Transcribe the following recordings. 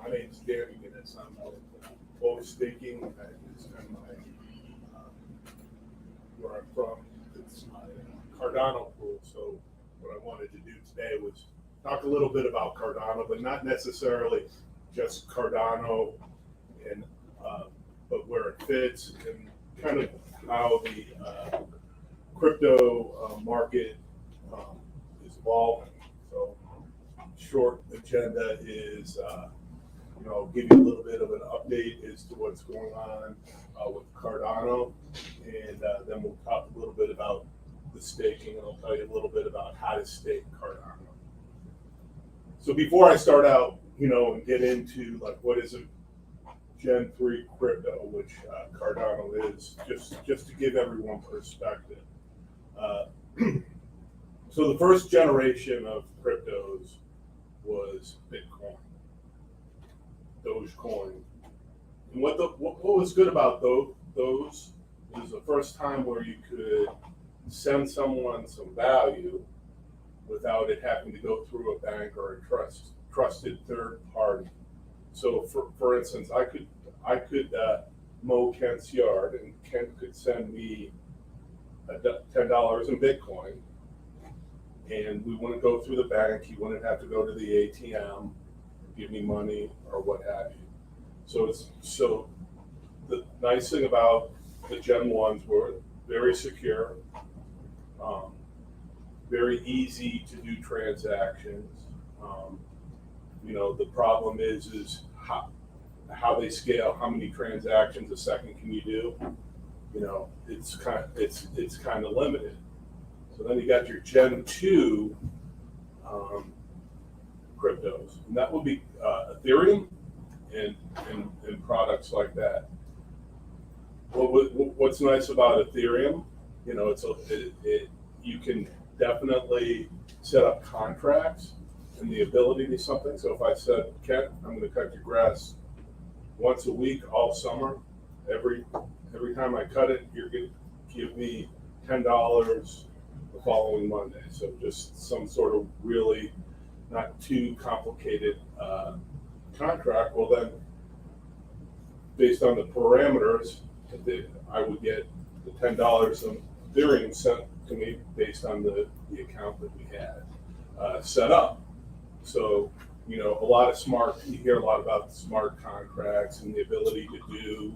My name's Danny Guinness. I'm with Both Staking. It's kind of where I'm from. It's my Cardano pool. So what I wanted to do today was talk a little bit about Cardano, but not necessarily just Cardano, and but where it fits and kind of how the crypto market is evolving. So short agenda is, give you a little bit of an update as to what's going on with Cardano, and then we'll talk a little bit about the staking, and I'll tell you a little bit about how to stake Cardano. So before I start out, and get into like what is a Gen 3 crypto, which Cardano is, just to give everyone perspective. So the first generation of cryptos was Bitcoin, Dogecoin. And what was good about those is the first time where you could send someone some value without it having to go through a bank or a trusted third party. So for instance, I could mow Kent's yard, and Kent could send me $10 in Bitcoin, and we wouldn't go through the bank. He wouldn't have to go to the ATM, give me money or what have you. So the nice thing about the Gen 1s were very secure, very easy to do transactions. The problem is how they scale. How many transactions a second can you do? It's kind of limited. So then you got your Gen 2 cryptos, and that would be Ethereum and products like that. What's nice about Ethereum, you can definitely set up contracts and the ability to do something. So if I said, Kent, I'm going to cut your grass once a week all summer, every time I cut it, you're going to give me $10 the following Monday. So just some sort of really not too complicated contract. Well, then, based on the parameters, I would get the $10 of Ethereum sent to me based on the account that we had set up. So, you hear a lot about smart contracts and the ability to do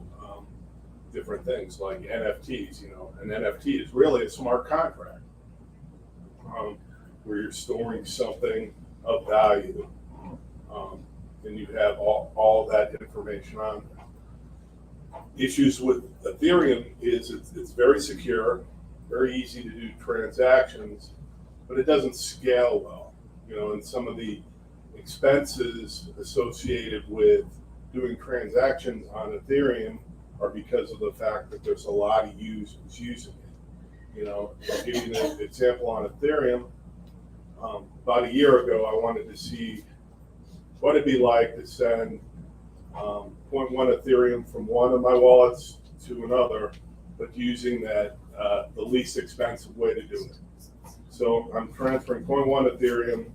different things like NFTs. An NFT is really a smart contract where you're storing something of value, and you have all that information on there. Issues with Ethereum is it's very secure, very easy to do transactions, but it doesn't scale well. And some of the expenses associated with doing transactions on Ethereum are because of the fact that there's a lot of users using it. I'll give you an example on Ethereum. About a year ago, I wanted to see what it'd be like to send 0.1 Ethereum from one of my wallets to another, but using that the least expensive way to do it. So I'm transferring 0.1 Ethereum.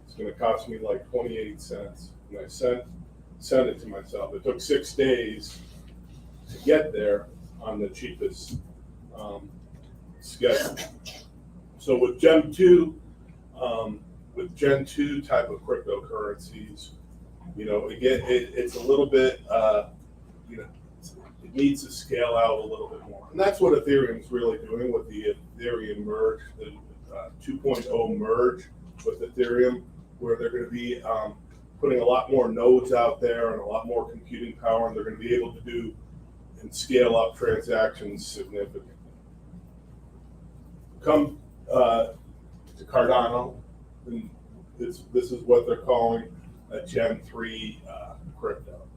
It's going to cost me like 28 cents, and I sent it to myself. It took 6 days to get there on the cheapest schedule. So with Gen 2, type of cryptocurrencies, again, it's a little bit, it needs to scale out a little bit more. And that's what Ethereum's really doing with the Ethereum merge, the 2.0 merge with Ethereum, where they're going to be putting a lot more nodes out there and a lot more computing power, and they're going to be able to do and scale up transactions significantly. Come to Cardano, and this is what they're calling a Gen 3 crypto.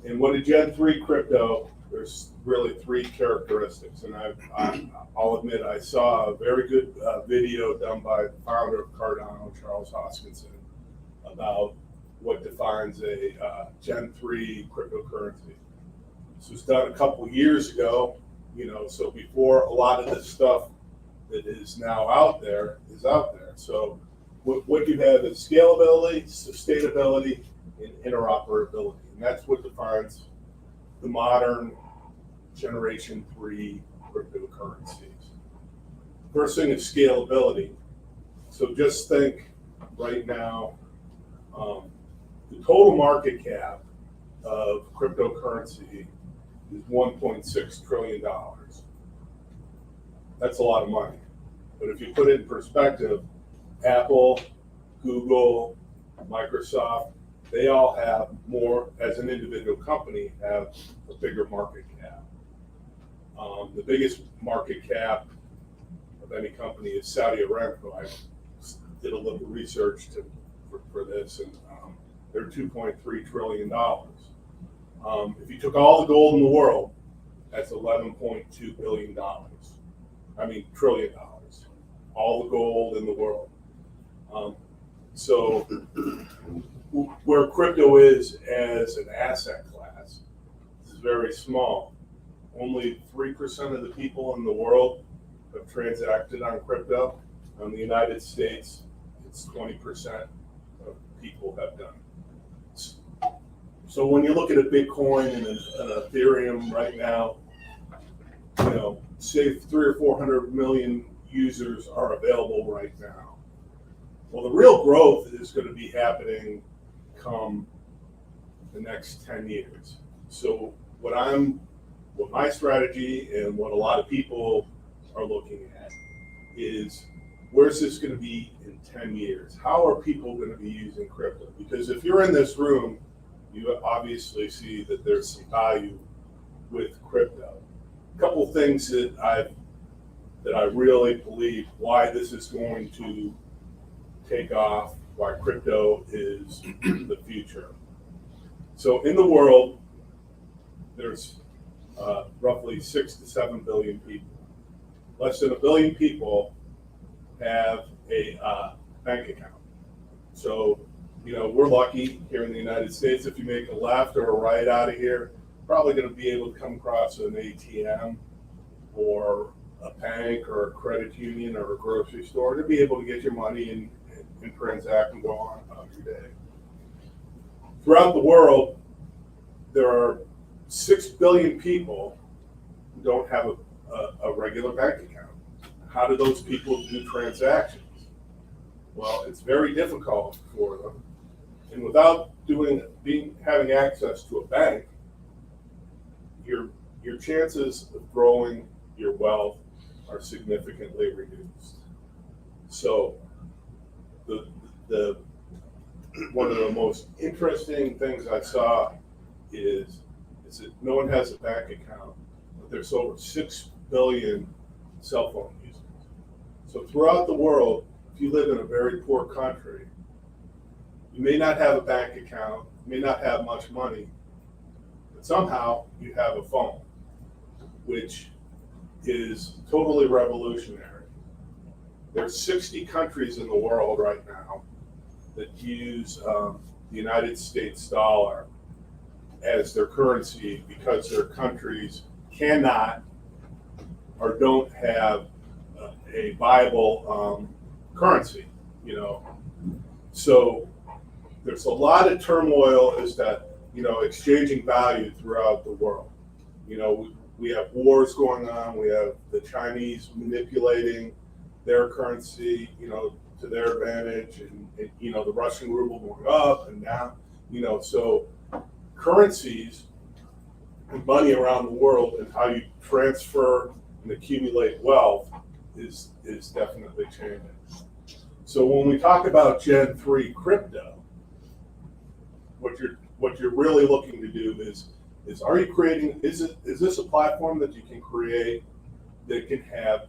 And what a Gen 3 crypto, there's really 3 characteristics. And I'll admit I saw a very good video done by the founder of Cardano, Charles Hoskinson, about what defines a Gen 3 cryptocurrency. This was done a couple years ago, so before a lot of this stuff that is now out there is out there. So what you have is scalability, sustainability, and interoperability. And that's what defines the modern Generation 3 cryptocurrencies. First thing is scalability. So just think right now, the total market cap of cryptocurrency is $1.6 trillion. That's a lot of money. But if you put it in perspective, Apple, Google, Microsoft, they all have more, as an individual company, have a bigger market cap. The biggest market cap of any company is Saudi Aramco. I did a little research for this, and they're $2.3 trillion. If you took all the gold in the world, that's $11.2 billion. Trillion dollars. All the gold in the world. So where crypto is as an asset class is very small. Only 3% of the people in the world have transacted on crypto. In the United States, it's 20% of people have done it. So when you look at a Bitcoin and an Ethereum right now, say 300 or 400 million users are available right now. Well, the real growth is going to be happening come the next 10 years. So what my strategy and what a lot of people are looking at is, where's this going to be in 10 years? How are people going to be using crypto? Because if you're in this room, you obviously see that there's some value with crypto. A couple things that I really believe why this is going to take off, why crypto is the future. So in the world, there's roughly 6 to 7 billion people. Less than 1 billion people have a bank account. So, we're lucky here in the United States. If you make a left or a right out of here, probably going to be able to come across an ATM or a bank or a credit union or a grocery store to be able to get your money and transact and go on your day. Throughout the world, there are 6 billion people who don't have a regular bank account. How do those people do transactions? Well, it's very difficult for them. And without having access to a bank, your chances of growing your wealth are significantly reduced. So the one of the most interesting things I saw is that no one has a bank account, but there's over 6 billion cell phone users. So throughout the world, if you live in a very poor country, you may not have a bank account, may not have much money, but somehow you have a phone, which is totally revolutionary. There's 60 countries in the world right now that use the United States dollar as their currency because their countries cannot or don't have a viable currency, So there's a lot of turmoil as that, exchanging value throughout the world. We have wars going on. We have the Chinese manipulating their currency, to their advantage, and the Russian ruble going up and down, so currencies and money around the world and how you transfer and accumulate wealth is definitely changing. So when we talk about Gen 3 crypto, what you're really looking to do is are you creating, is this a platform that you can create that can have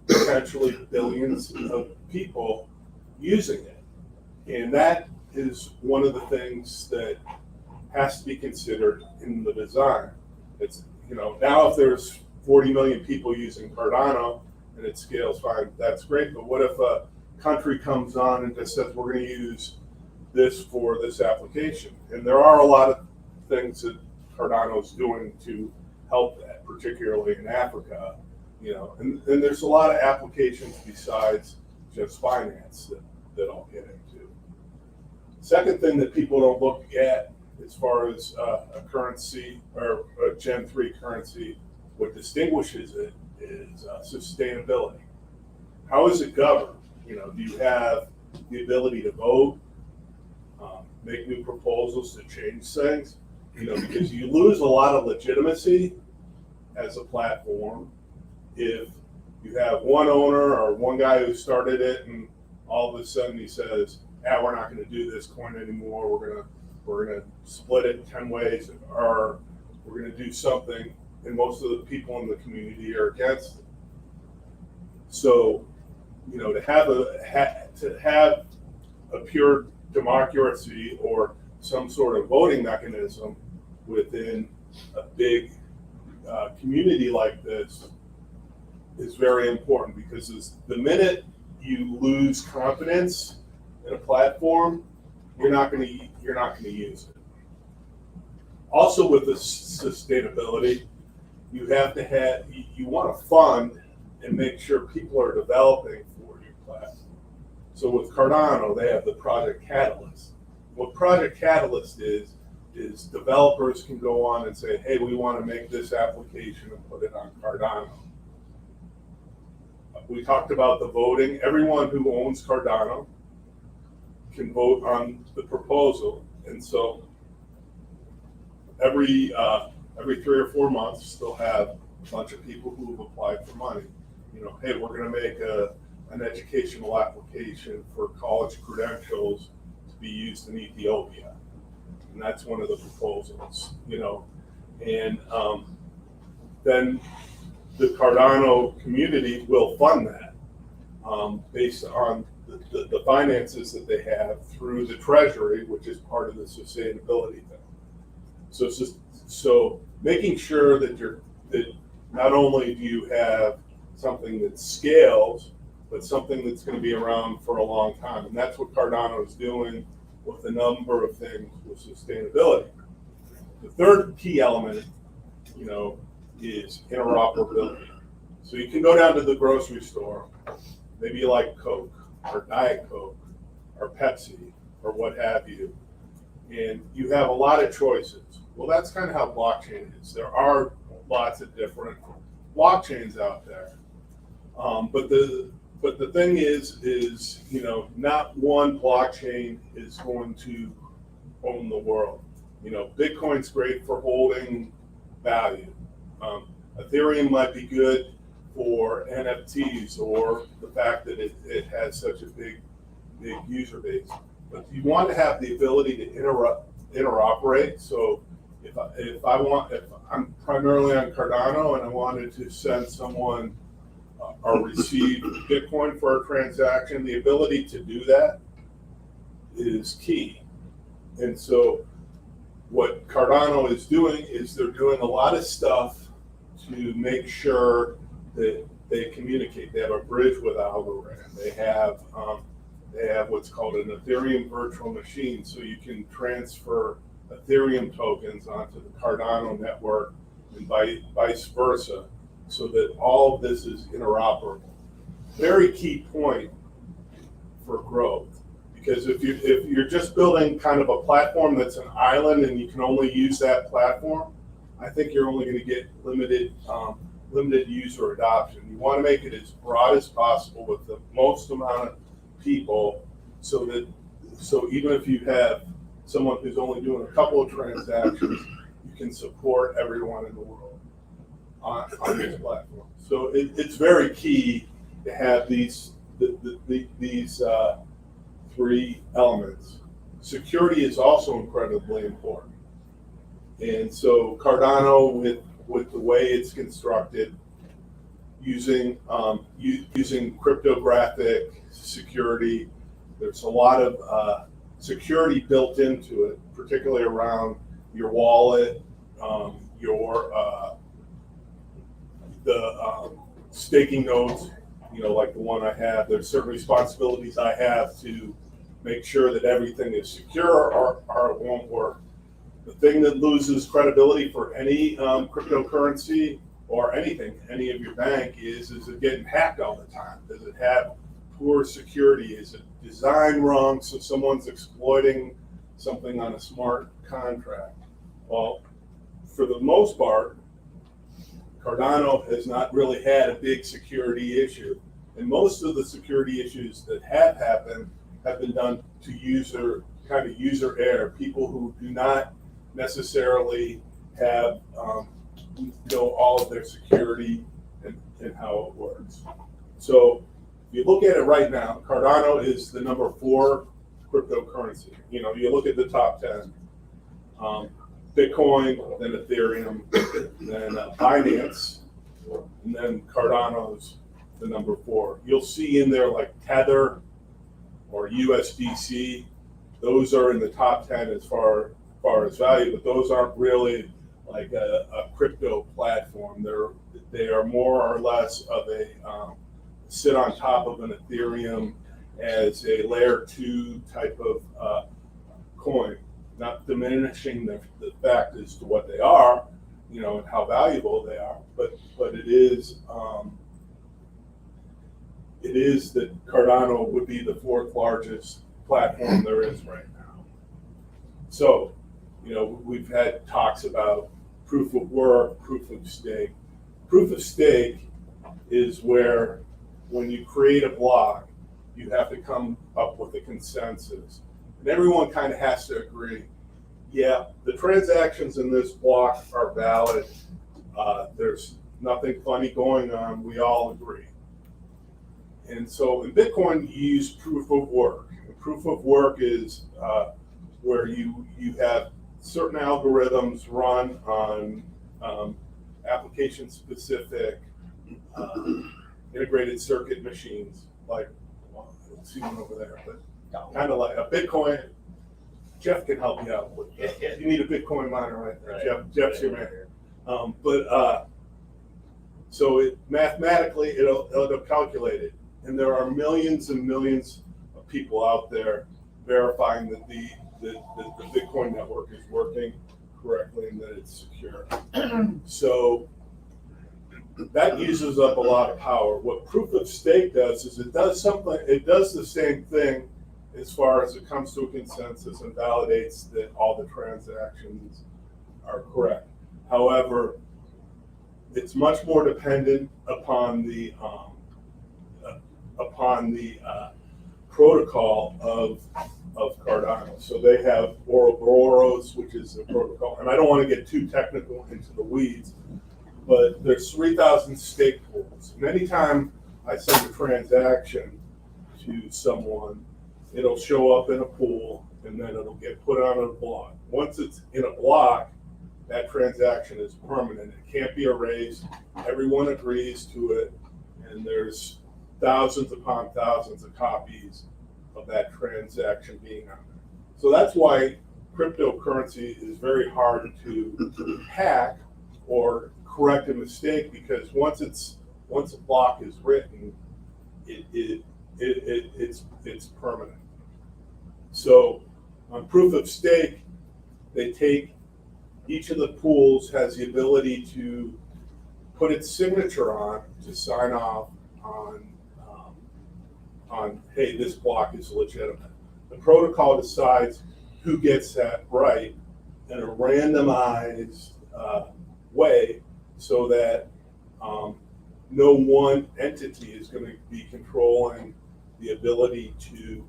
potentially billions of people using it? And that is one of the things that has to be considered in the design. It's, now if there's 40 million people using Cardano and it scales fine, that's great. But what if a country comes on and just says, we're going to use this for this application? And there are a lot of things that Cardano is doing to help that, particularly in Africa, and there's a lot of applications besides just finance that I'll get into. Second thing that people don't look at as far as a currency or a Gen 3 currency, what distinguishes it is sustainability. How is it governed? Do you have the ability to vote, make new proposals to change things? Because you lose a lot of legitimacy as a platform if you have one owner or one guy who started it and all of a sudden he says, we're not going to do this coin anymore. We're gonna split it 10 ways, or we're going to do something, and most of the people in the community are against it. So, to have a pure democracy or some sort of voting mechanism within a big community like this is very important, because the minute you lose confidence in a platform, you're not going to use it. Also, with the sustainability, you want to fund and make sure people are developing for your platform. So with Cardano, they have the Project Catalyst. What Project Catalyst is developers can go on and say, hey, we want to make this application and put it on Cardano. We talked about the voting. Everyone who owns Cardano can vote on the proposal. And so every 3 or 4 months, they'll have a bunch of people who have applied for money. Hey, we're going to make an educational application for college credentials to be used in Ethiopia. And that's one of the proposals, and then the Cardano community will fund that based on the finances that they have through the treasury, which is part of the sustainability thing. So making sure that not only do you have something that scales, but something that's going to be around for a long time. And that's what Cardano is doing with a number of things with sustainability. The third key element, is interoperability. So you can go down to the grocery store, maybe you like Coke or Diet Coke or Pepsi or what have you, and you have a lot of choices. Well, that's kind of how blockchain is. There are lots of different blockchains out there, but the thing is not one blockchain is going to own the world. Bitcoin's great for holding value. Ethereum might be good for NFTs or the fact that it has such a big user base. But you want to have the ability to interoperate. So if I'm primarily on Cardano and I wanted to send someone or receive Bitcoin for a transaction, the ability to do that is key. And so what Cardano is doing is they're doing a lot of stuff to make sure that they communicate. They have a bridge with Algorand. They have what's called an Ethereum virtual machine, so you can transfer Ethereum tokens onto the Cardano network and vice versa, so that all of this is interoperable. Very key point for growth, because if you're just building kind of a platform that's an island and you can only use that platform, I think you're only going to get limited user adoption. You want to make it as broad as possible with the most amount of people, so even if you have someone who's only doing a couple of transactions, you can support everyone in the world on this platform. So it's very key to have these three elements. Security is also incredibly important. And so Cardano, with the way it's constructed, using cryptographic security, there's a lot of security built into it, particularly around your wallet, the staking nodes, like the one I have. There's certain responsibilities I have to make sure that everything is secure or it won't work. The thing that loses credibility for any cryptocurrency or anything, any of your bank, is it getting hacked all the time? Does it have poor security? Is it designed wrong, so someone's exploiting something on a smart contract. Well, for the most part, Cardano has not really had a big security issue. And most of the security issues that have happened have been done to user error, people who do not necessarily have know all of their security and how it works. So if you look at it right now, Cardano is the number 4 cryptocurrency. You know, you look at the top 10. Bitcoin, then Ethereum, then Binance, and then Cardano's the number 4. You'll see in there like Tether or USDC. Those are in the top 10 as far as value, but those aren't really like a crypto platform. They are more or less of a sit on top of an Ethereum as a layer 2 type of coin. Not diminishing the fact as to what they are, you know, and how valuable they are, but it is that Cardano would be the 4th largest platform there is right now. So, you know, we've had talks about proof of work, proof of stake. Proof of stake is where when you create a block, you have to come up with a consensus. And everyone kind of has to agree, yeah, the transactions in this block are valid. There's nothing funny going on. We all agree. And so in Bitcoin, you use proof of work. And proof of work is where you have certain algorithms run on application-specific integrated circuit machines, like, well, I don't see one over there, but kind of like a Bitcoin. Jeff can help you out with that. You need a Bitcoin miner right there. Jeff's your man. So mathematically, it'll calculate it. And there are millions and millions of people out there verifying that the Bitcoin network is working correctly and that it's secure. So that uses up a lot of power. What proof of stake does is it does the same thing as far as it comes to a consensus and validates that all the transactions are correct. However, it's much more dependent upon the protocol of Cardano. So they have Ouroboros, which is a protocol, and I don't want to get too technical into the weeds, but there's 3,000 stake pools. And anytime I send a transaction to someone, it'll show up in a pool, and then it'll get put on a block. Once it's in a block, that transaction is permanent. It can't be erased. Everyone agrees to it, and there's thousands upon thousands of copies of that transaction being on there. So that's why cryptocurrency is very hard to hack or correct a mistake, because once a block is written, it's permanent. So on proof of stake, they take each of the pools has the ability to put its signature on to sign off on hey, this block is legitimate. The protocol decides who gets that right in a randomized way, so that no one entity is going to be controlling the ability to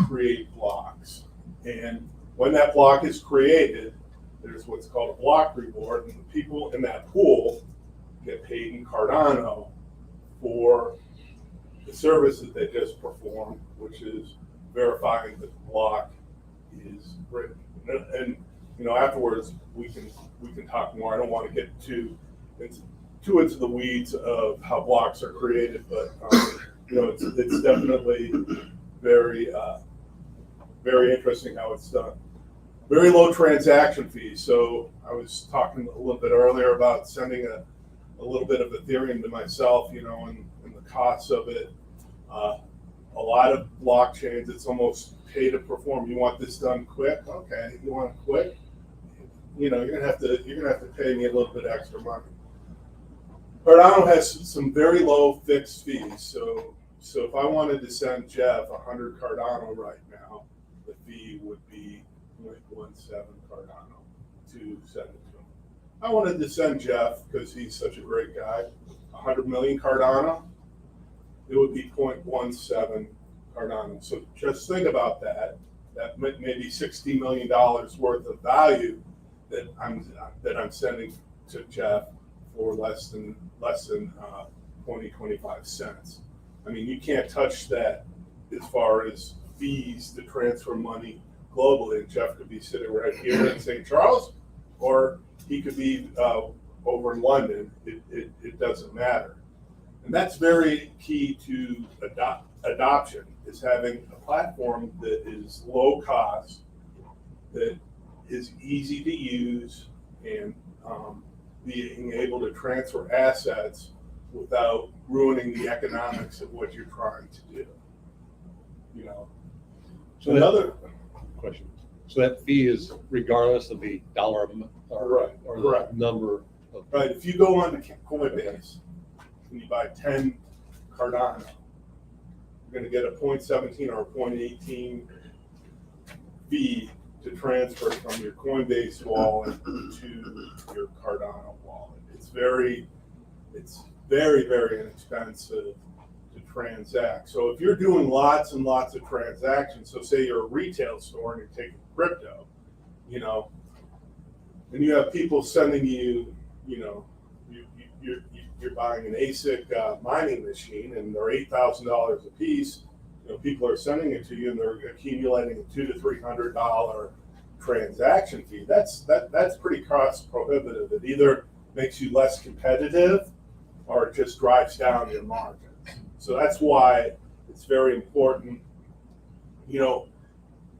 create blocks. And when that block is created, there's what's called a block reward, and the people in that pool get paid in Cardano for the service that they just performed, which is verifying that the block is written. And you know, afterwards we can talk more. I don't want to get too into the weeds of how blocks are created, but you know, it's definitely very very interesting how it's done. Very low transaction fees. So I was talking a little bit earlier about sending a little bit of Ethereum to myself, you know, and the costs of it. A lot of blockchains, it's almost pay to perform. You want this done quick? Okay. You want it quick? You know, you're gonna have to pay me a little bit extra money. Cardano has some very low fixed fees. So So if I wanted to send Jeff 100 Cardano right now, the fee would be 0.17 Cardano to send it to him. I wanted to send Jeff, because he's such a great guy, 100 million Cardano, it would be 0.17 Cardano. So just think about that. That maybe $60 million worth of value that I'm sending to Jeff for less than 25 cents. I mean, you can't touch that as far as fees to transfer money globally. And Jeff could be sitting right here in St. Charles, or he could be over in London. It doesn't matter. And that's very key to adoption, is having a platform that is low cost, that is easy to use, and being able to transfer assets without ruining the economics of what you're trying to do. You know. So another question. So that fee is regardless of the dollar or the number of. Right. If you go on to Coinbase and you buy 10 Cardano, you're going to get a 0.17 or a 0.18 fee to transfer from your Coinbase wallet to your Cardano wallet. It's very, very inexpensive to transact. So if you're doing lots and lots of transactions, so say you're a retail store and you're taking crypto, you know, and you have people sending you, you know, you're buying an ASIC mining machine and they're $8,000 a piece. You know, people are sending it to you and they're accumulating a $200 to $300 transaction fee. That's pretty cost prohibitive. It either makes you less competitive or it just drives down your margins. So that's why it's very important. You know,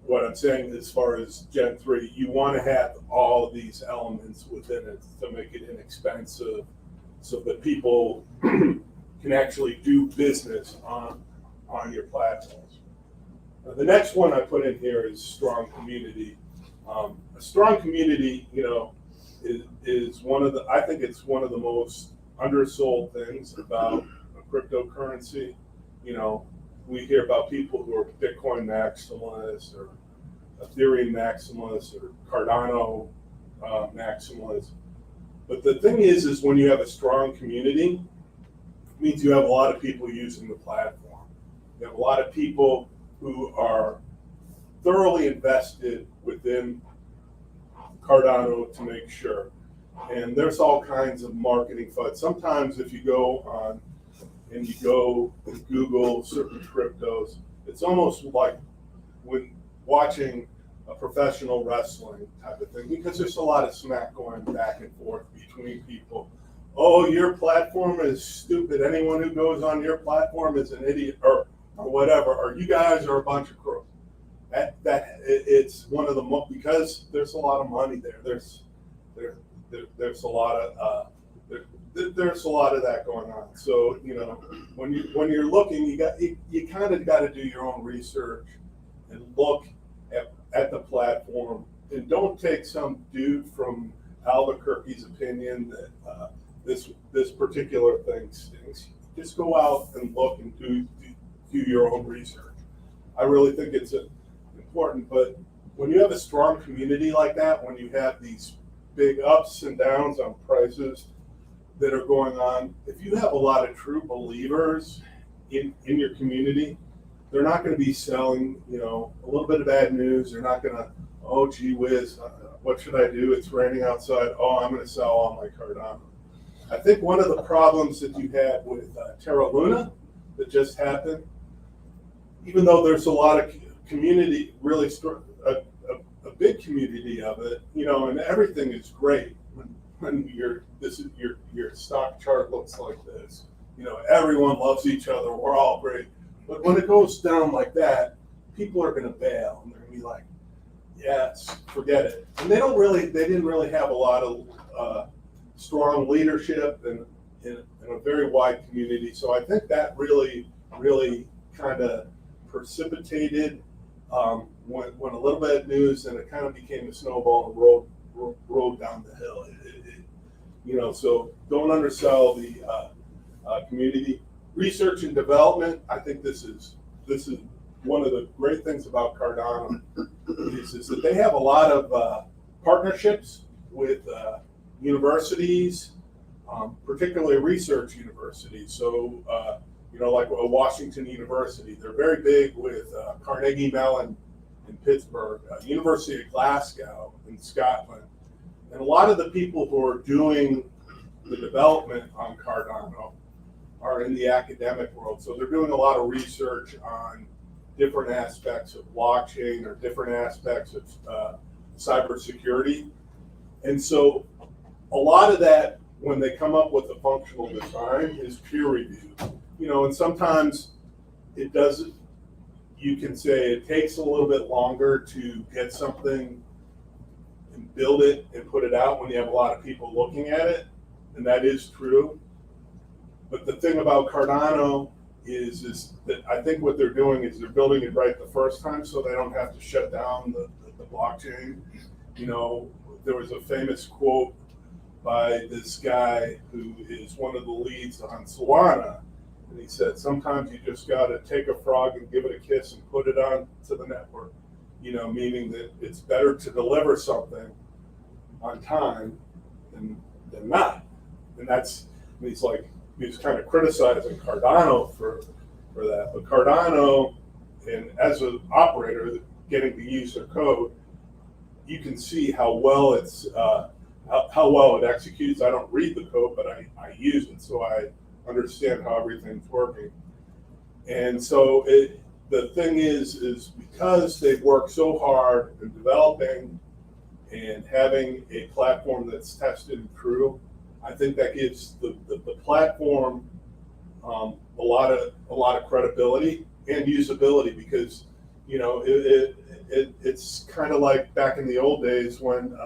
what I'm saying as far as Gen 3, you want to have all of these elements within it to make it inexpensive so that people can actually do business on your platforms. The next one I put in here is strong community. A strong community, you know, is one of the, I think it's one of the most undersold things about a cryptocurrency. You know, we hear about people who are Bitcoin maximalists or Ethereum maximalists or Cardano maximalists. But the thing is when you have a strong community, it means you have a lot of people using the platform. You have a lot of people who are thoroughly invested within Cardano to make sure. And there's all kinds of marketing FUD. Sometimes if you go on and you go and Google certain cryptos, it's almost like when watching a professional wrestling type of thing, because there's a lot of smack going back and forth between people. Oh, your platform is stupid. Anyone who goes on your platform is an idiot, or whatever. Or you guys are a bunch of crooks. It's one of the because there's a lot of money there. There's a lot of there's a lot of that going on. So you know, when you're looking, you kind of got to do your own research and look at the platform, and don't take some dude from Albuquerque's opinion that this particular thing stinks. Just go out and look and do your own research. I really think it's important. But when you have a strong community like that, when you have these big ups and downs on prices that are going on, if you have a lot of true believers in your community, they're not going to be selling, you know, a little bit of bad news. They're not going to, oh, gee whiz, what should I do? It's raining outside. Oh, I'm going to sell all my Cardano. I think one of the problems that you had with Terra Luna that just happened, even though there's a lot of community, really a big community of it, you know, and everything is great when your stock chart looks like this. You know, everyone loves each other. We're all great. But when it goes down like that, people are going to bail, and they're going to be like, "Yes, forget it." And they didn't really have a lot of strong leadership and in a very wide community. So I think that really kind of precipitated when a little bit of news, and it kind of became a snowball and rolled down the hill. You know, so don't undersell the community. research and development, I think this is one of the great things about Cardano is that they have a lot of partnerships with universities, particularly research universities. So, like Washington University, they're very big with Carnegie Mellon in Pittsburgh, University of Glasgow in Scotland. And a lot of the people who are doing the development on Cardano are in the academic world. So they're doing a lot of research on different aspects of blockchain or different aspects of cybersecurity. And so a lot of that, when they come up with a functional design, is peer reviewed. And sometimes it doesn't, you can say it takes a little bit longer to get something and build it and put it out when you have a lot of people looking at it, and that is true. But the thing about Cardano is that I think what they're doing is they're building it right the first time, so they don't have to shut down the blockchain. There was a famous quote by this guy who is one of the leads on Solana, and he said, sometimes you just got to take a frog and give it a kiss and put it on to the network, meaning that it's better to deliver something on time than not. And he's kind of criticizing Cardano for that. But Cardano, and as an operator getting to use their code, you can see how well how well it executes. I don't read the code, but I use it, so I understand how everything's working. And so the thing is because they've worked so hard in developing and having a platform that's tested and true, I think that gives the platform a lot of credibility and usability, because it's kind of like back in the old days when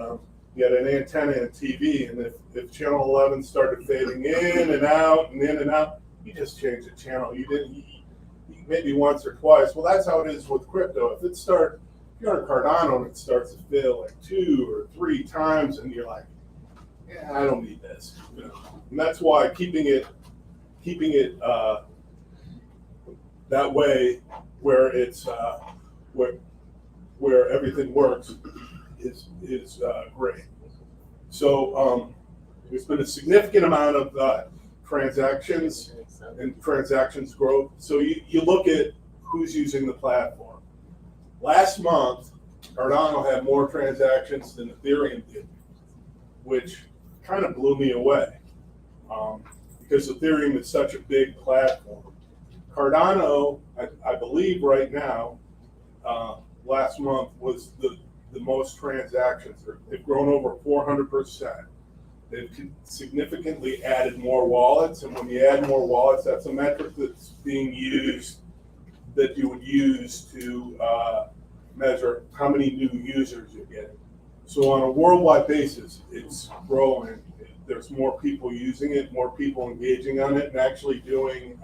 you had an antenna and a TV, and if channel 11 started fading in and out, you just changed the channel. You didn't, maybe once or twice. Well, that's how it is with crypto. If you're on Cardano and it starts to fail like 2 or 3 times, and you're like, yeah, I don't need this. And that's why keeping it that way, where it's where everything works, is great. So there's been a significant amount of transactions and transactions growth. So you look at who's using the platform. Last month, Cardano had more transactions than Ethereum did, which kind of blew me away because Ethereum is such a big platform. Cardano, I believe right now, last month was the most transactions. They've grown over 400%. They've significantly added more wallets, and when you add more wallets, that's a metric that's being used that you would use to measure how many new users you're getting. So on a worldwide basis, it's growing. There's more people using it, more people engaging on it, and actually doing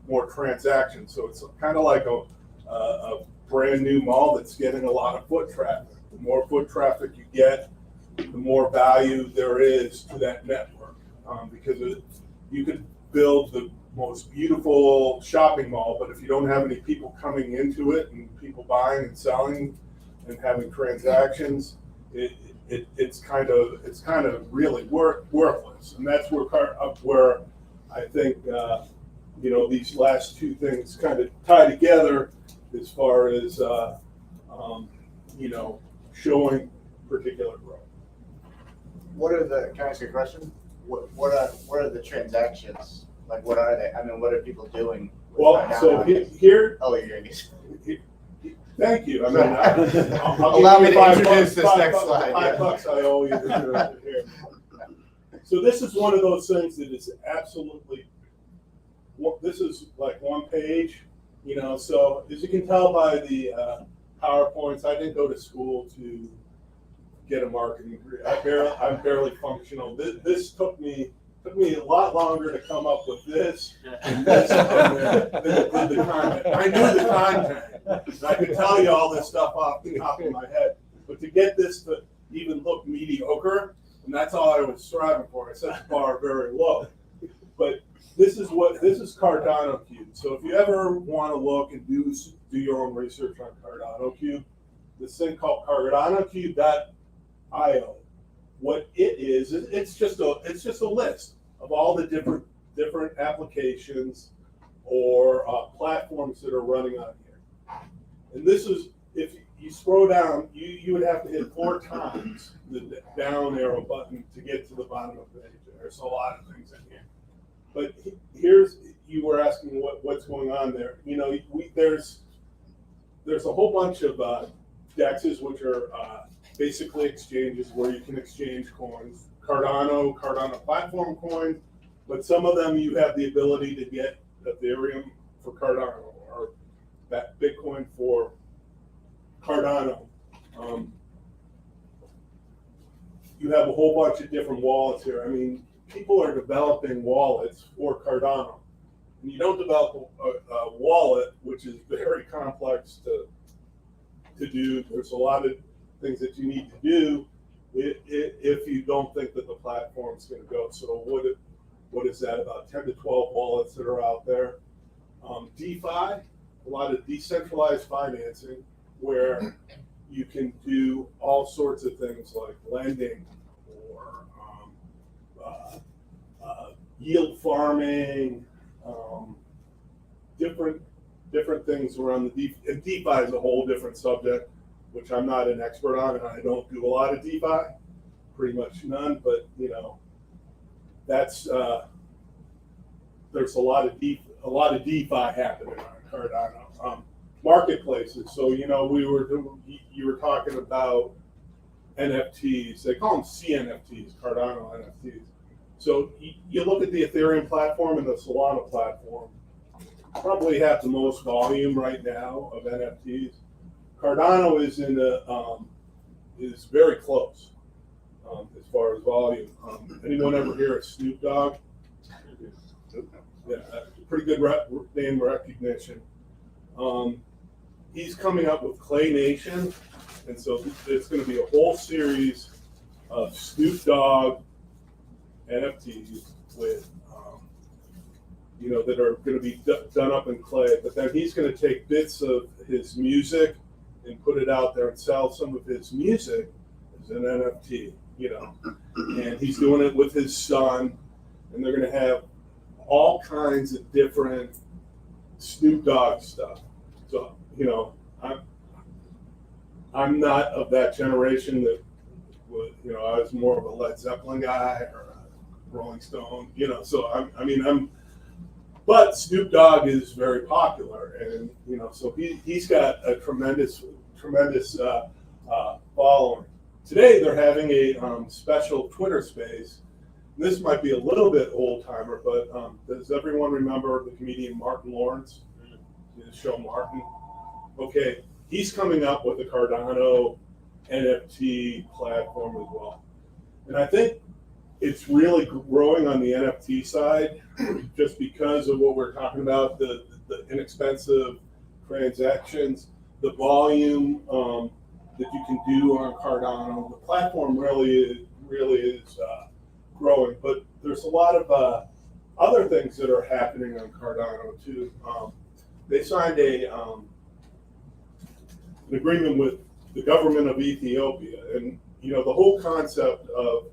more transactions. So it's kind of like a brand new mall that's getting a lot of foot traffic. The more foot traffic you get, the more value there is to that network, because you could build the most beautiful shopping mall, but if you don't have any people coming into it and people buying and selling and having transactions, it's kind of really worthless. And that's where I think these last two things kind of tie together as far as showing particular growth. Can I ask you a question? What are the transactions? Like, what are they? I mean, what are people doing? Well, so here. Oh, you're going to. Thank you. I mean, I'll allow me to $5 introduce this next slide. $5 I owe you here. So this is one of those things that is absolutely. This is like one page, So as you can tell by the PowerPoints, I didn't go to school to get a marketing degree. I'm barely functional. This took me a lot longer to come up with this than the content. I knew the content, and I could tell you all this stuff off the top of my head. But to get this to even look mediocre, and that's all I was striving for. I set the bar very low. But this is Cardano Cube. So if you ever want to look and do your own research on Cardano Cube, this thing called CardanoCube.io. What it is, it's just a list of all the different applications or platforms that are running on here. And this is, if you scroll down, you would have to hit 4 times the down arrow button to get to the bottom of the page. There's a lot of things in here. But you were asking what's going on there. You know, there's a whole bunch of DEXs, which are basically exchanges where you can exchange coins. Cardano platform coins, but some of them you have the ability to get Ethereum for Cardano or that Bitcoin for Cardano. You have a whole bunch of different wallets here. I mean, people are developing wallets for Cardano. And you don't develop a wallet, which is very complex to do. There's a lot of things that you need to do if you don't think that the platform's going to go. So what is that? About 10 to 12 wallets that are out there. DeFi, a lot of decentralized financing, where you can do all sorts of things like lending or yield farming, different things around the DeFi. And DeFi is a whole different subject, which I'm not an expert on, and I don't do a lot of DeFi, pretty much none. But you know, that's there's a lot of DeFi happening on Cardano. Marketplaces. So you know, you were talking about NFTs. They call them CNFTs, Cardano NFTs. So you look at the Ethereum platform and the Solana platform, probably have the most volume right now of NFTs. Cardano is very close as far as volume. Anyone ever hear of Snoop Dogg? Yeah, pretty good name recognition. He's coming up with Clay Nation, and so it's going to be a whole series of Snoop Dogg NFTs with, that are going to be done up in clay. But then he's going to take bits of his music and put it out there and sell some of his music as an NFT. And he's doing it with his son, and they're going to have all kinds of different Snoop Dogg stuff. So, I'm not of that generation that would, I was more of a Led Zeppelin guy or a Rolling Stone, so but Snoop Dogg is very popular, and, so he's got a tremendous following. Today they're having a special Twitter space. This might be a little bit old timer, but does everyone remember the comedian Martin Lawrence? The show Martin? Okay, he's coming up with a Cardano NFT platform as well. And I think it's really growing on the NFT side just because of what we're talking about, the inexpensive transactions, the volume that you can do on Cardano. The platform really is growing, but there's a lot of other things that are happening on Cardano too. They signed an agreement with the government of Ethiopia, and the whole concept of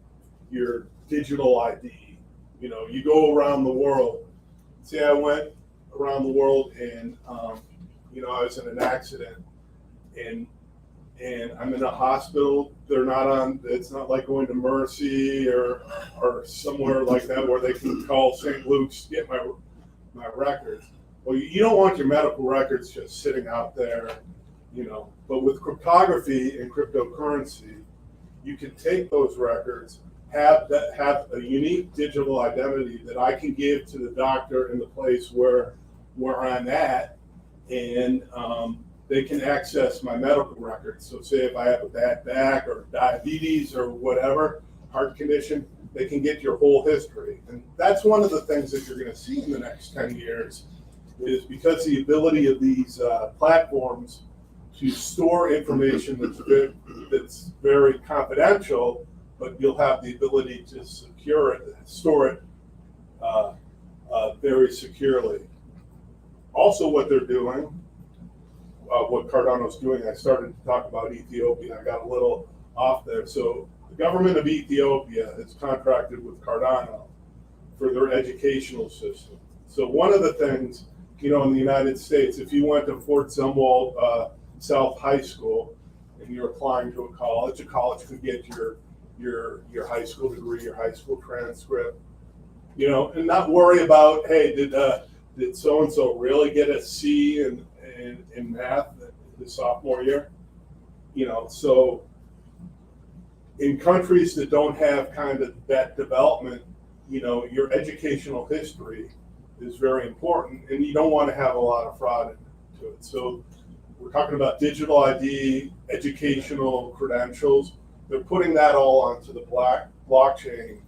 your digital ID. You go around the world. Say I went around the world and I was in an accident and I'm in a hospital. They're not on. It's not like going to Mercy or somewhere like that where they can call St. Luke's to get my records. Well, you don't want your medical records just sitting out there, But with cryptography and cryptocurrency, you can take those records, have a unique digital identity that I can give to the doctor in the place where I'm at, and they can access my medical records. So say if I have a bad back or diabetes or whatever, heart condition, they can get your whole history. And that's one of the things that you're going to see in the next 10 years is because the ability of these platforms to store information that's very confidential, but you'll have the ability to store it very securely. Also, what they're doing, what Cardano's doing, I started to talk about Ethiopia. I got a little off there. So the government of Ethiopia has contracted with Cardano for their educational system. So one of the things, in the United States, if you went to Fort Zumwalt South High School and you're applying to a college could get your high school degree, your high school transcript, and not worry about, hey, did so and so really get a C in math his sophomore year? So in countries that don't have kind of that development, your educational history is very important, and you don't want to have a lot of fraud into it. So we're talking about digital ID, educational credentials. They're putting that all onto the blockchain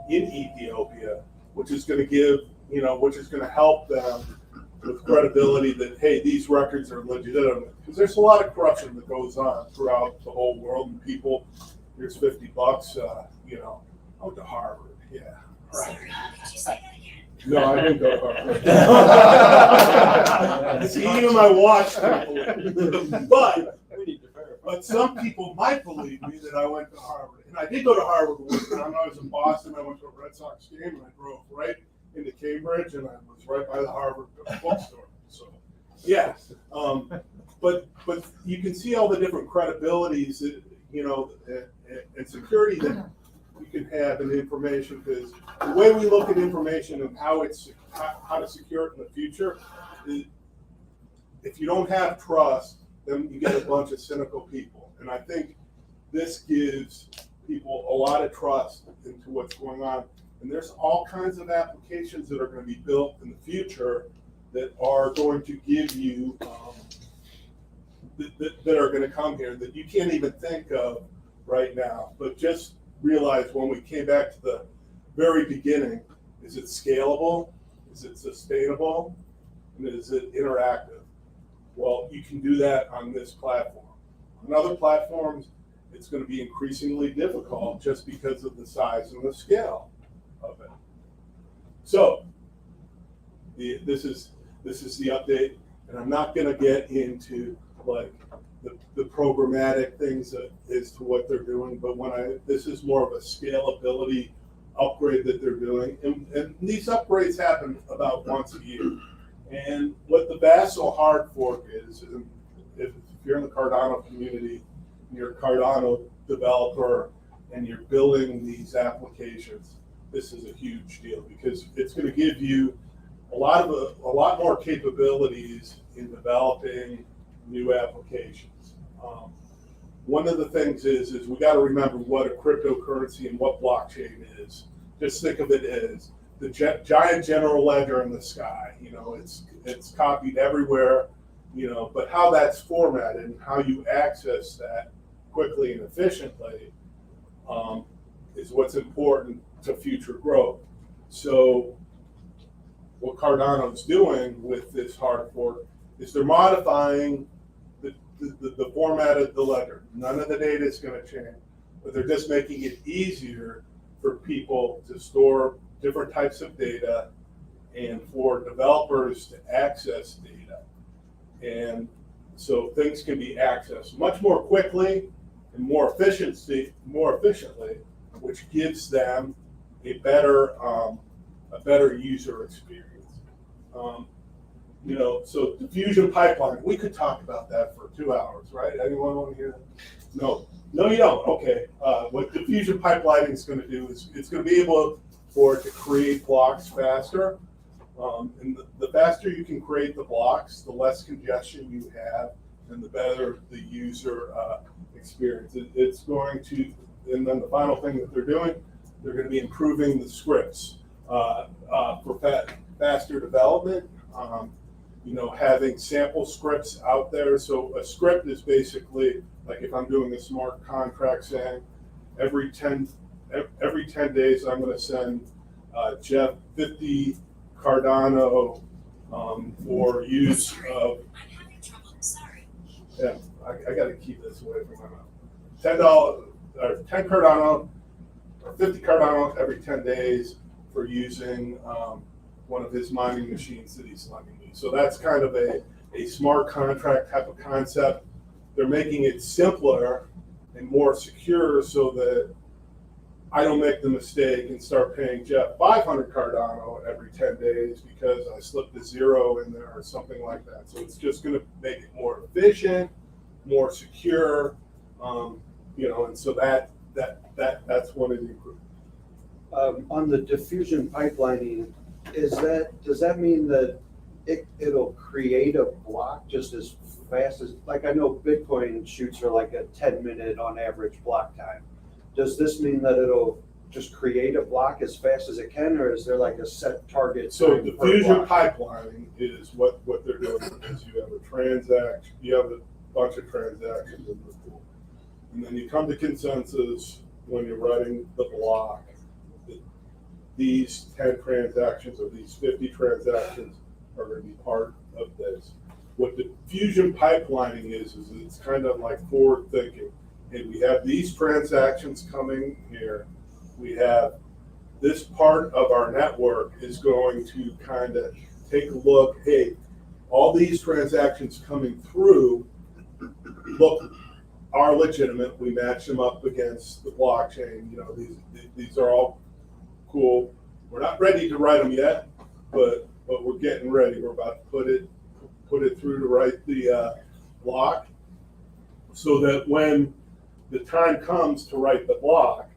in Ethiopia, which is going to help them with credibility that, hey, these records are legitimate. Because there's a lot of corruption that goes on throughout the whole world, and people, here's $50, out to Harvard. Yeah, right. No, I didn't go to Harvard. See, even my watch didn't believe me. But some people might believe me that I went to Harvard. And I did go to Harvard one time. I was in Boston. I went to a Red Sox game, and I drove right into Cambridge, and I was right by the Harvard bookstore. So, yeah. But you can see all the different credibilities, and security that you can have in information, because the way we look at information and how to secure it in the future is, if you don't have trust, then you get a bunch of cynical people. And I think this gives people a lot of trust into what's going on. And there's all kinds of applications that are going to be built in the future that are going to give you, that are going to come here that you can't even think of right now. But just realize, when we came back to the very beginning, is it scalable? Is it sustainable? And is it interactive? Well, you can do that on this platform. On other platforms, it's going to be increasingly difficult just because of the size and the scale of it. So this is the update, and I'm not going to get into like the programmatic things as to what they're doing, but this is more of a scalability upgrade that they're doing, and these upgrades happen about once a year. And what the Vassal hard fork is, if you're in the Cardano community, and you're a Cardano developer, and you're building these applications, this is a huge deal, because it's going to give you a lot more capabilities in developing new applications. One of the things is we got to remember what a cryptocurrency and what blockchain is. Just think of it as the giant general ledger in the sky. It's copied everywhere, but how that's formatted and how you access that quickly and efficiently is what's important to future growth. So what Cardano's doing with this hard fork is they're modifying the format of the ledger. None of the data is going to change, but they're just making it easier for people to store different types of data and for developers to access data. And so things can be accessed much more quickly and more efficiently, which gives them a better user experience. So diffusion pipeline, we could talk about that for 2 hours, right? Anyone want to hear that? No, you don't. Okay. What diffusion pipelining is going to do is it's going to be able for it to create blocks faster. And the faster you can create the blocks, the less congestion you have, and the better the user experience. It's going to, and then the final thing that they're doing, they're going to be improving the scripts for faster development. Having sample scripts out there. So a script is basically like, if I'm doing a smart contract saying every 10 days I'm going to send Jeff 50 Cardano for use of. I'm having trouble. Sorry. Yeah, I got to keep this away from my mouth. $10 or 10 Cardano or 50 Cardano every 10 days for using one of his mining machines that he's lending me. So that's kind of a smart contract type of concept. They're making it simpler and more secure so that I don't make the mistake and start paying Jeff 500 Cardano every 10 days because I slipped a zero in there or something like that. So it's just going to make it more efficient, more secure, and so that's one of the improvements. On the diffusion pipelining, does that mean that it'll create a block just as fast as, like, I know Bitcoin shoots for like a 10-minute on average block time. Does this mean that it'll just create a block as fast as it can, or is there like a set target? So time per diffusion block? pipelining is what they're doing is you have a transaction, you have a bunch of transactions in the pool. And then you come to consensus when you're writing the block that these 10 transactions or these 50 transactions are going to be part of this. What diffusion pipelining is it's kind of like forward thinking. Hey, we have these transactions coming here. We have this part of our network is going to kind of take a look. Hey, all these transactions coming through, look, are legitimate. We match them up against the blockchain. These are all cool. We're not ready to write them yet, but we're getting ready. We're about to put it through to write the block, so that when the time comes to write the block,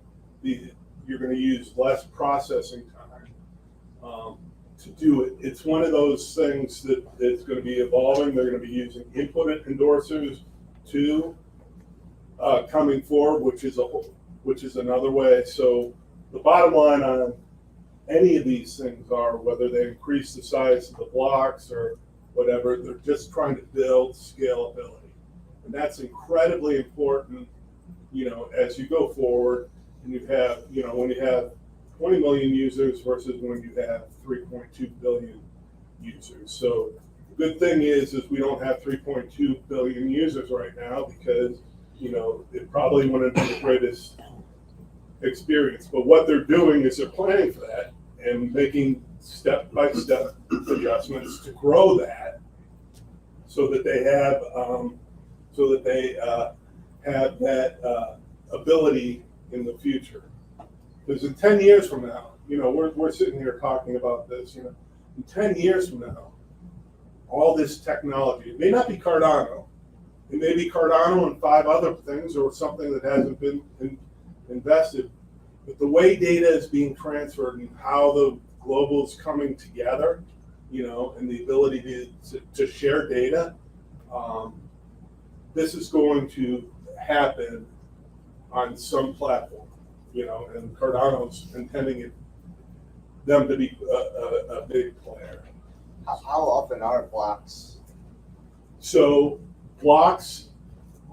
you're going to use less processing time to do it. It's one of those things that it's going to be evolving. They're going to be using input endorsers too, coming forward, which is another way. So the bottom line on any of these things are, whether they increase the size of the blocks or whatever, they're just trying to build scalability. And that's incredibly important, as you go forward and you have, when you have 20 million users versus when you have 3.2 billion users. So the good thing is we don't have 3.2 billion users right now because, it probably wouldn't be the greatest experience. But what they're doing is they're planning for that and making step-by-step adjustments to grow that, so that they have that ability in the future. Because in 10 years from now, we're sitting here talking about this. In 10 years from now, all this technology, it may not be Cardano. It may be Cardano and 5 other things or something that hasn't been invested. But the way data is being transferred and how the global is coming together, and the ability to share data, this is going to happen on some platform, and Cardano's intending them to be a big player. How often are blocks? So blocks,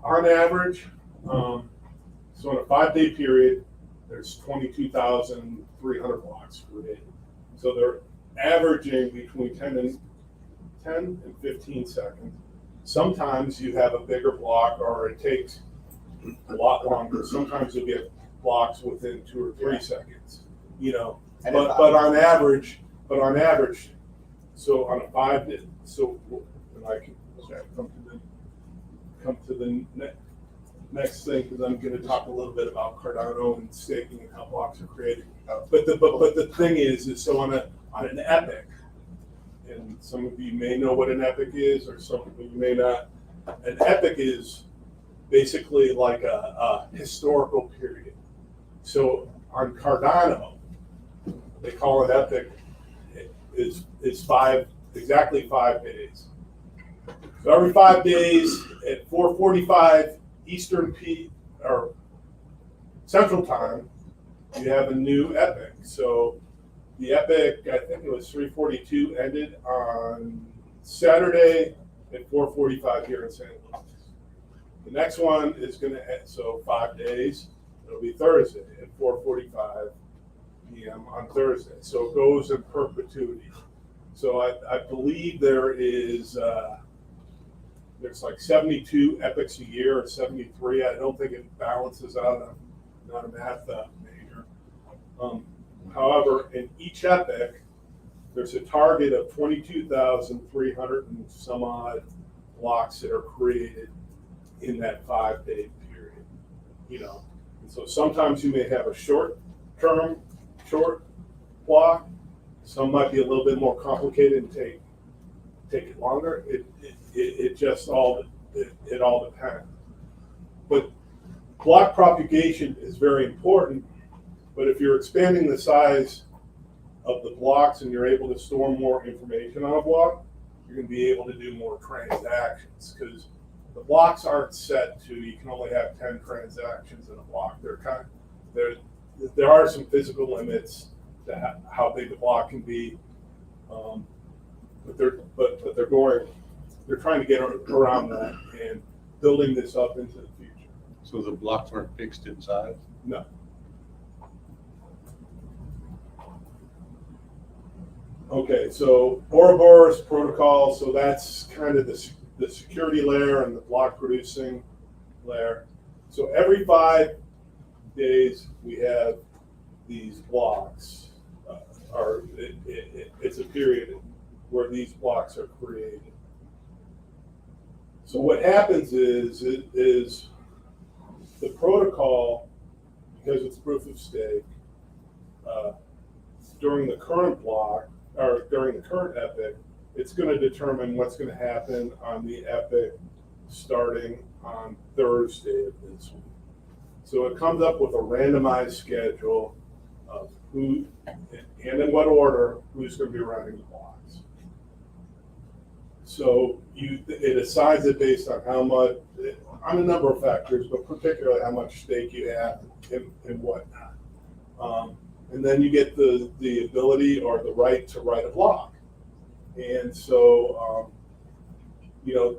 on average, so in a 5-day period, there's 22,300 blocks per day. So they're averaging between 10 and 15 seconds. Sometimes you have a bigger block, or it takes a lot longer. Sometimes you'll get blocks within 2 or 3 seconds. And But on average, so on a 5-day, so and I can come to the next thing, because I'm going to talk a little bit about Cardano and staking and how blocks are created. But the thing is so on an epic, and some of you may know what an epic is, or some of you may not. An epic is basically like a historical period. So on Cardano, they call an epic is exactly 5 days. So every 5 days at 4:45 Eastern or Central Time, you have a new epic. So the epic, I think it was 3:42, ended on Saturday at 4:45 here in St. Louis. The next one is going to end, so 5 days. It'll be Thursday at 4:45 p.m. on Thursday. So it goes in perpetuity. So I believe there's like 72 epics a year, or 73. I don't think it balances out. I'm not a math major. However, in each epic, there's a target of 22,300 and some odd blocks that are created in that 5-day period, you know. And so sometimes you may have a short block. Some might be a little bit more complicated and take it longer. It just all depends. But block propagation is very important. But if you're expanding the size of the blocks and you're able to store more information on a block, you're going to be able to do more transactions, because the blocks aren't set to, you can only have 10 transactions in a block. There are some physical limits to how big the block can be, but they're trying to get around that and building this up into the future. So the blocks aren't fixed in size? No. Okay, so Ouroboros protocol, so that's kind of the security layer and the block producing layer. So every 5 days we have these blocks. It's a period where these blocks are created. So what happens is the protocol, because it's proof of stake, during the current block, or during the current epoch, it's going to determine what's going to happen on the epoch starting on Thursday of this week. So it comes up with a randomized schedule of who, and in what order, who's going to be running the blocks. So it assigns it based on how much, on a number of factors, but particularly how much stake you have and whatnot. And then you get the ability or the right to write a block. And so,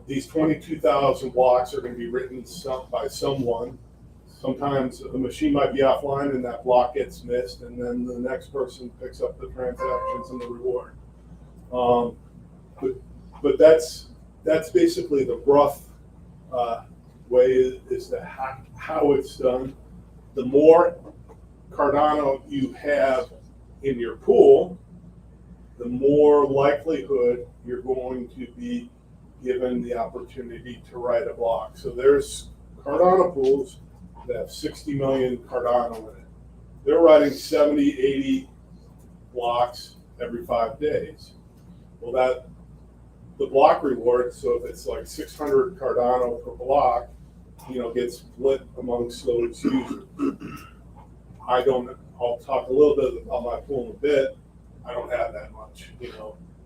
these 22,000 blocks are going to be written by someone. Sometimes the machine might be offline and that block gets missed, and then the next person picks up the transactions and the reward. But that's basically the rough way as to how it's done. The more Cardano you have in your pool, the more likelihood you're going to be given the opportunity to write a block. So there's Cardano pools that have 60 million Cardano in it. They're writing 70, 80 blocks every 5 days. Well, the block reward, so if it's like 600 Cardano per block, gets split amongst those users. I'll talk a little bit about my pool in a bit. I don't have that much,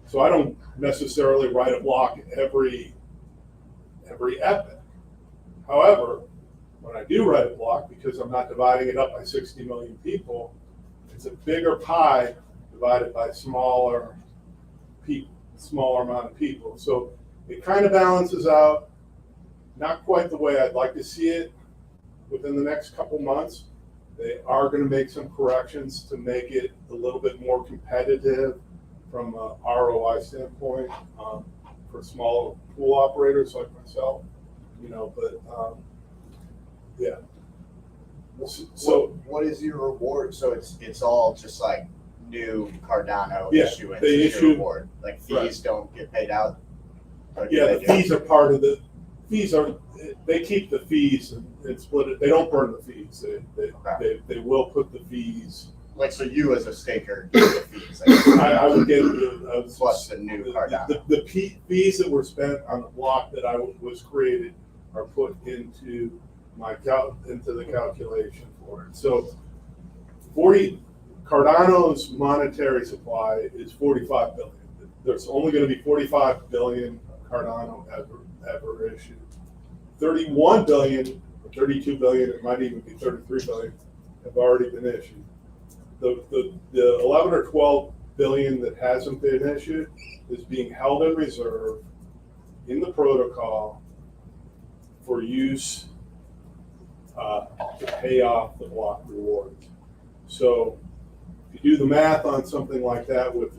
So I don't necessarily write a block every epoch. However, when I do write a block, because I'm not dividing it up by 60 million people, it's a bigger pie divided by smaller amount of people. So it kind of balances out, not quite the way I'd like to see it within the next couple months. They are going to make some corrections to make it a little bit more competitive from an ROI standpoint for smaller pool operators like myself, yeah. So what is your reward? So it's all just like new Cardano Yeah, issuance. they is your issue- reward. Like fees right. don't get paid out. Or do yeah, they the do? fees are part of the fees are. They keep the fees and split it. They don't burn the fees. They will put the fees. Like, so you as a staker get the fees. I would get plus the new Cardano. The fees that were spent on the block that I was created are put into into the calculation for it. So 40 Cardano's monetary supply is 45 billion. There's only going to be 45 billion Cardano ever issued. 31 billion or 32 billion, it might even be 33 billion, have already been issued. The 11 or 12 billion that hasn't been issued is being held in reserve in the protocol for use to pay off the block rewards. So if you do the math on something like that with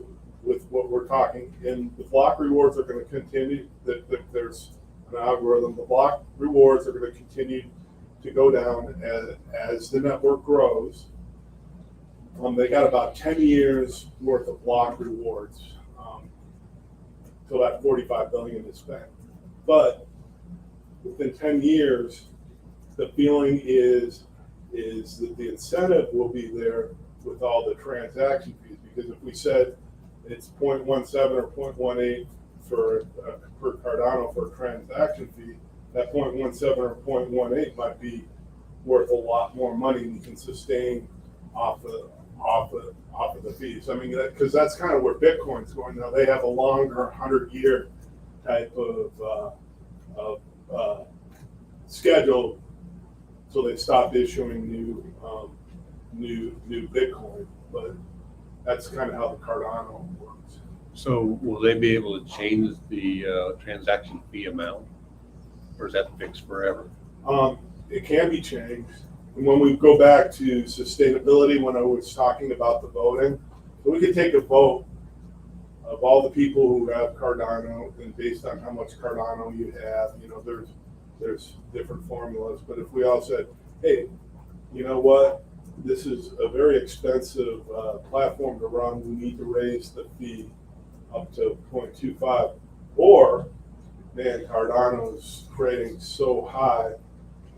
what we're talking, and the block rewards are going to continue, there's an algorithm, the block rewards are going to continue to go down as the network grows. They got about 10 years worth of block rewards till that 45 billion is spent. But within 10 years, the feeling is that the incentive will be there with all the transaction fees. Because if we said it's 0.17 or 0.18 for per Cardano for a transaction fee, that 0.17 or 0.18 might be worth a lot more money than you can sustain off of the fees. I mean, because that's kind of where Bitcoin's going now. They have a longer 100-year type of schedule, so they stopped issuing new Bitcoin. But that's kind of how the Cardano works. So will they be able to change the transaction fee amount, or is that fixed forever? It can be changed. And when we go back to sustainability, when I was talking about the voting, so we could take a vote of all the people who have Cardano, and based on how much Cardano you have, there's different formulas. But if we all said, hey, you know what, this is a very expensive platform to run, we need to raise the fee up to 0.25, or man, Cardano is trading so high,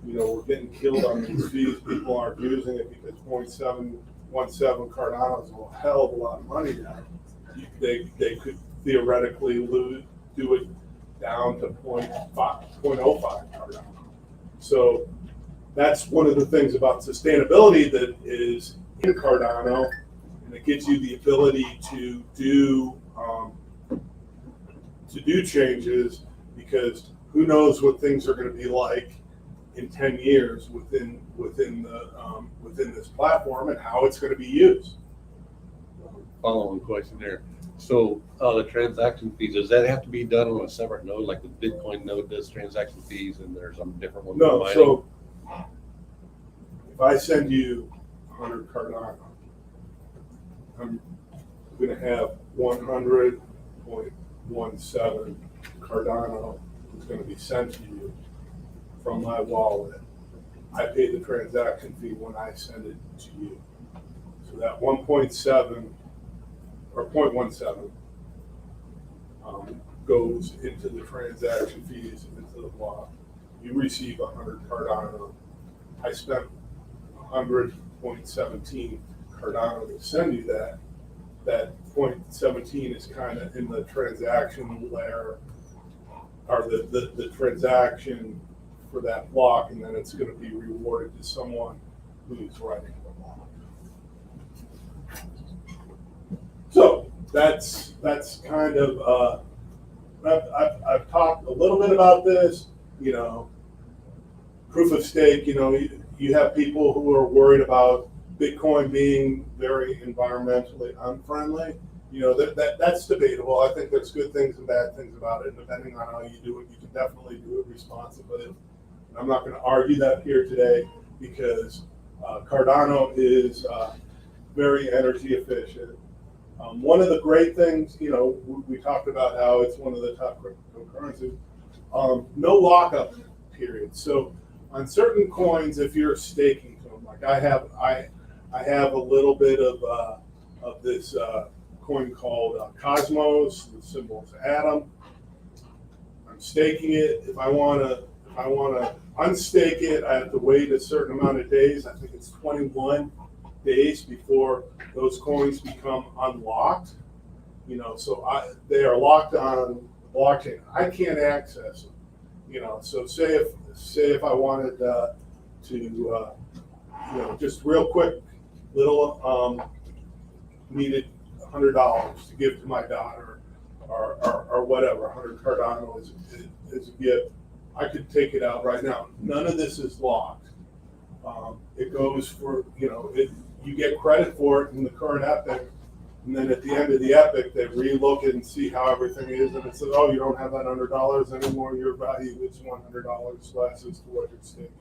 we're getting killed on these fees. People aren't using it because 0.717 Cardano is a hell of a lot of money now. They could theoretically do it down to 0.05 Cardano. So that's one of the things about sustainability that is in Cardano, and it gives you the ability to do changes, because who knows what things are going to be like in 10 years within this platform and how it's going to be used. Following question there. So the transaction fees, does that have to be done on a separate node, like the Bitcoin node does transaction fees, and there's some different one? No, so if I send you 100 Cardano, I'm going to have 100.17 Cardano is going to be sent to you from my wallet. I pay the transaction fee when I send it to you. So that 1.7 or 0.17 goes into the transaction fees into the block. You receive 100 Cardano. I spent 100.17 Cardano to send you that. That 0.17 is kind of in the transaction layer, or the transaction for that block, and then it's going to be rewarded to someone who's writing the block. So that's kind of I've talked a little bit about this. Proof of stake. You have people who are worried about Bitcoin being very environmentally unfriendly. That's debatable. I think there's good things and bad things about it. Depending on how you do it, you can definitely do it responsibly. And I'm not going to argue that here today, because Cardano is very energy efficient. One of the great things, we talked about how it's one of the top cryptocurrencies. No lockup period. So on certain coins, if you're staking to them, like I have a little bit of this coin called Cosmos. The symbol is Atom. I'm staking it. If I want to unstake it, I have to wait a certain amount of days. I think it's 21 days before those coins become unlocked. So they are locked on the blockchain. I can't access them. So say if I wanted to just real quick, little needed $100 to give to my daughter, or whatever, 100 Cardano is a gift. I could take it out right now. None of this is locked. It goes for, you get credit for it in the current epoch, and then at the end of the epoch, they relook it and see how everything is, and it says, oh, you don't have that $100 anymore. Your value is $100 less as to what you're staking.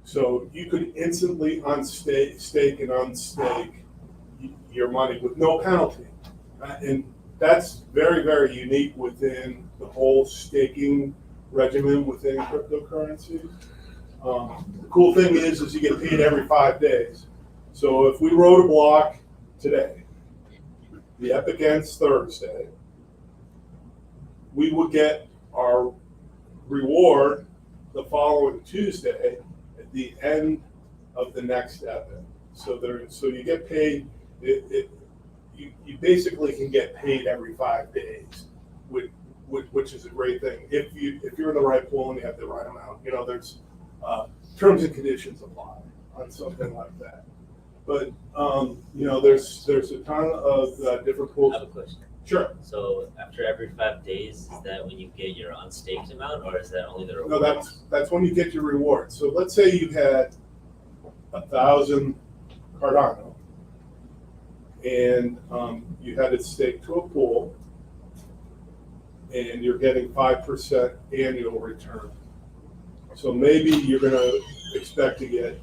So you could instantly stake and unstake your money with no penalty. And that's very, very unique within the whole staking regimen within cryptocurrencies. The cool thing is you get paid every 5 days. So if we wrote a block today, the epoch ends Thursday, we would get our reward the following Tuesday at the end of the next epoch. So you get paid. You basically can get paid every 5 days, which is a great thing if you're in the right pool and you have the right amount. There's terms and conditions apply on something like that. But there's a ton of different pools. I have a question. Sure. So after every 5 days, is that when you get your unstaked amount, or is that only the reward? No, that's when you get your reward. So let's say you had 1,000 Cardano, and you had it staked to a pool, and you're getting 5% annual return. So maybe you're going to expect to get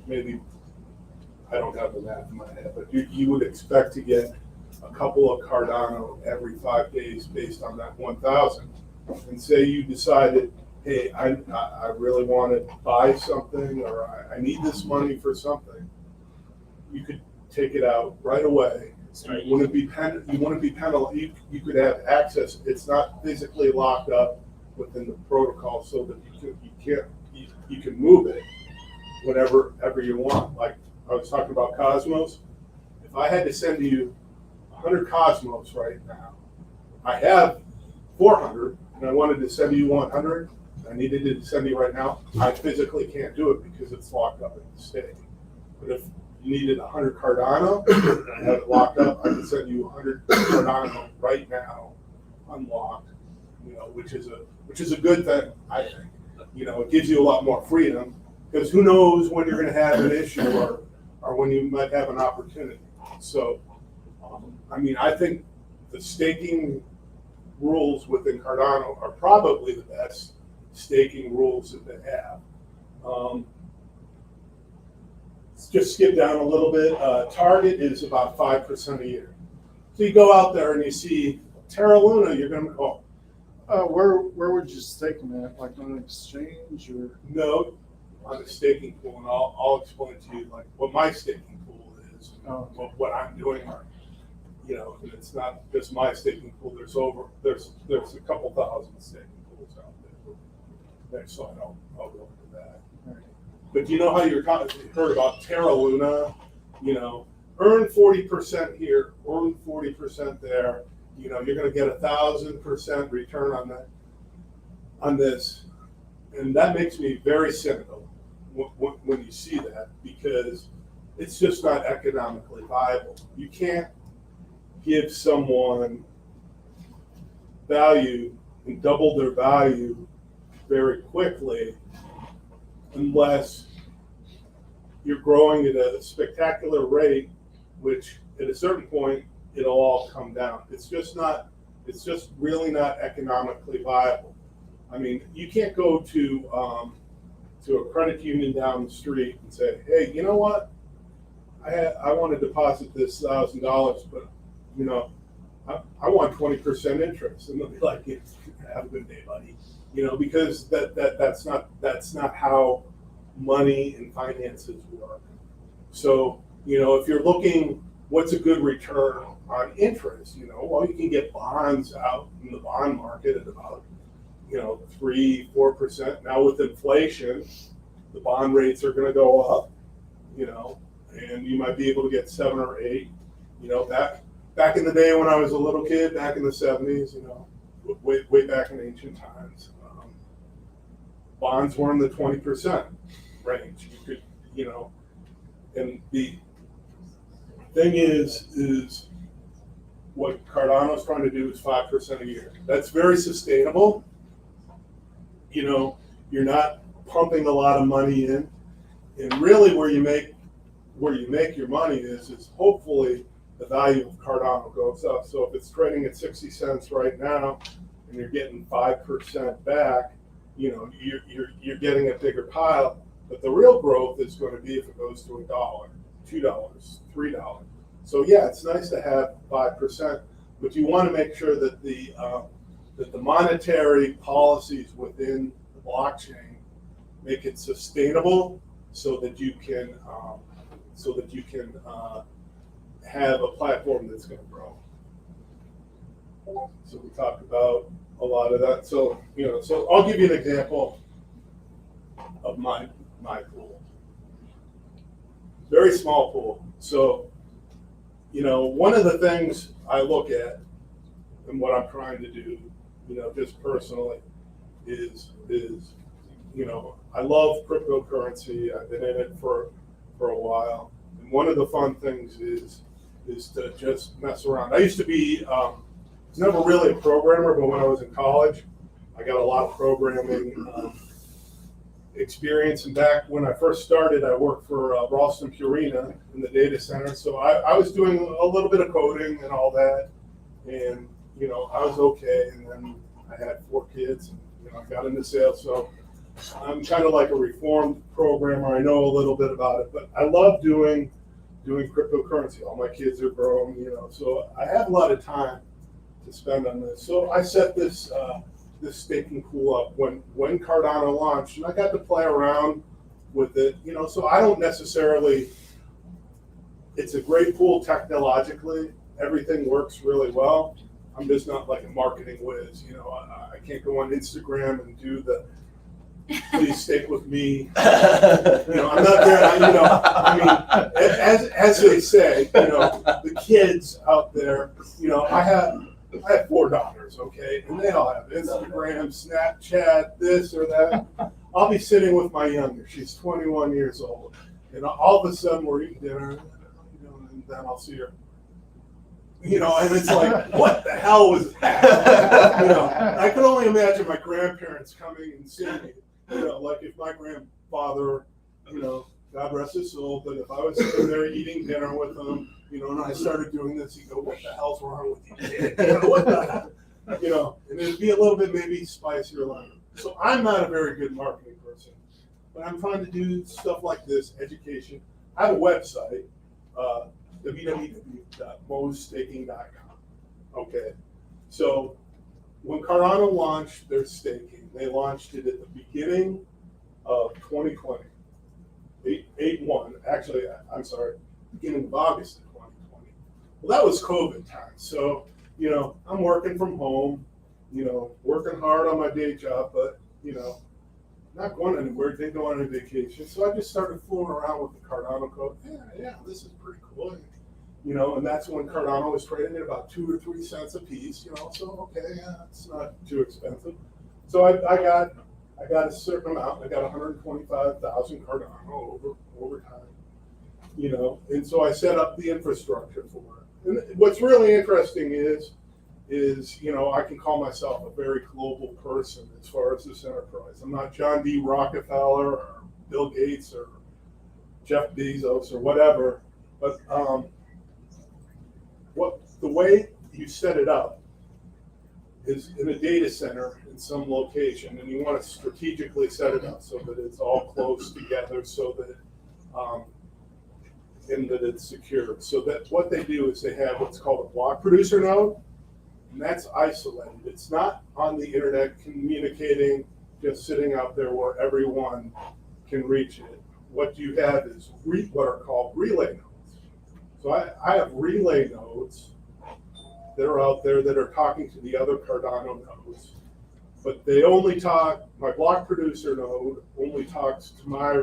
I don't have the math in my head, but you would expect to get a couple of Cardano every 5 days based on that 1,000. And say you decided, hey, I really want to buy something, or I need this money for something. You could take it out right away. Sorry, You wouldn't be penalized. You could have access. It's not physically locked up within the protocol, so that you can move it whenever you want. Like I was talking about Cosmos. If I had to send you 100 Cosmos right now, I have 400, and I wanted to send you 100. I needed to send you right now. I physically can't do it because it's locked up in the state. But if you needed 100 Cardano, and I have it locked up, I can send you 100 Cardano right now, unlocked. Which is a good thing, I think. It gives you a lot more freedom, because who knows when you're going to have an issue or when you might have an opportunity. So, I think the staking rules within Cardano are probably the best staking rules that they have. Just skip down a little bit. Target is about 5% a year. So you go out there and you see Terra Luna, you're going to go, Where would you stake them at? Like on an exchange or? no, on a staking pool, and I'll explain to you like what my staking pool is, Oh, what I'm doing. And it's not just my staking pool. There's a couple thousand staking pools out there. Next slide, I'll go into that. But you know how you heard about Terra Luna? Earn 40% here, earn 40% there. You're going to get 1,000% return on this, and that makes me very cynical when you see that, because it's just not economically viable. You can't give someone value and double their value very quickly unless you're growing at a spectacular rate, which at a certain point it'll all come down. It's just really not economically viable. You can't go to a credit union down the street and say, hey, you know what? I want to deposit this $1,000, but I want 20% interest. And they'll be like, yeah, have a good day, buddy. Because that's not how money and finances work. So, if you're looking, what's a good return on interest? Well, you can get bonds out in the bond market at about 3-4%. Now with inflation, the bond rates are going to go up, and you might be able to get 7 or 8. Back in the day when I was a little kid, back in the 70s, way back in ancient times, bonds were in the 20% range. You could, and the thing is what Cardano's trying to do is 5% a year. That's very sustainable. You're not pumping a lot of money in, and really where you make your money is hopefully the value of Cardano goes up. So if it's trading at 60 cents right now, and you're getting 5% back, you're getting a bigger pile. But the real growth is going to be if it goes to $1, $2, $3. So yeah, it's nice to have 5%, but you want to make sure that the monetary policies within the blockchain make it sustainable, so that you can so that you can have a platform that's going to grow. So we talked about a lot of that. So, so I'll give you an example of my pool. Very small pool. So, one of the things I look at and what I'm trying to do, just personally is I love cryptocurrency. I've been in it for a while. And one of the fun things is to just mess around. I used to be, I was never really a programmer, but when I was in college, I got a lot of programming experience. And back when I first started, I worked for Ralston Purina in the data center. So I was doing a little bit of coding and all that. And, I was okay. And then I had 4 kids and, I got into sales. So I'm kind of like a reformed programmer. I know a little bit about it, but I love doing cryptocurrency. All my kids are grown, so I have a lot of time to spend on this. So I set this staking pool up when Cardano launched, and I got to play around with it, so I don't necessarily, it's a great pool technologically. Everything works really well. I'm just not like a marketing whiz, I can't go on Instagram and do the please stake with me. I'm not there. As they say, the kids out there, I have 4 daughters, okay, and they all have Instagram, Snapchat, this or that. I'll be sitting with my younger. She's 21 years old, and all of a sudden we're eating dinner, and then I'll see her. And it's like, what the hell was that? I can only imagine my grandparents coming and seeing me. Like if my grandfather, God rest his soul, but if I was sitting there eating dinner with him, and I started doing this, he'd go, what the hell's wrong with you, kid? What the hell? And it'd be a little bit maybe spicier line. So I'm not a very good marketing person, but I'm trying to do stuff like this, education. I have a website, www.mostaking.com. Okay, so when Cardano launched their staking, they launched it at the beginning of 2020, 8/1. Actually, I'm sorry, beginning of August of 2020. Well, that was COVID time, so I'm working from home, working hard on my day job, but not going anywhere, didn't go on a vacation. So I just started fooling around with the Cardano code. Yeah, this is pretty cool. And that's when Cardano was trading at about 2 or 3 cents a piece, so okay, yeah, it's not too expensive. So I got a certain amount. I got 125,000 Cardano over time, and so I set up the infrastructure for it. And what's really interesting is I can call myself a very global person as far as this enterprise. I'm not John D. Rockefeller or Bill Gates or Jeff Bezos or whatever, but the way you set it up is in a data center in some location, and you want to strategically set it up so that it's all close together, so that and that it's secure. So that what they do is they have what's called a block producer node, and that's isolated. It's not on the internet communicating, just sitting out there where everyone can reach it. What you have is what are called relay nodes. So I have relay nodes that are out there that are talking to the other Cardano nodes, but they only talk, my block producer node only talks to my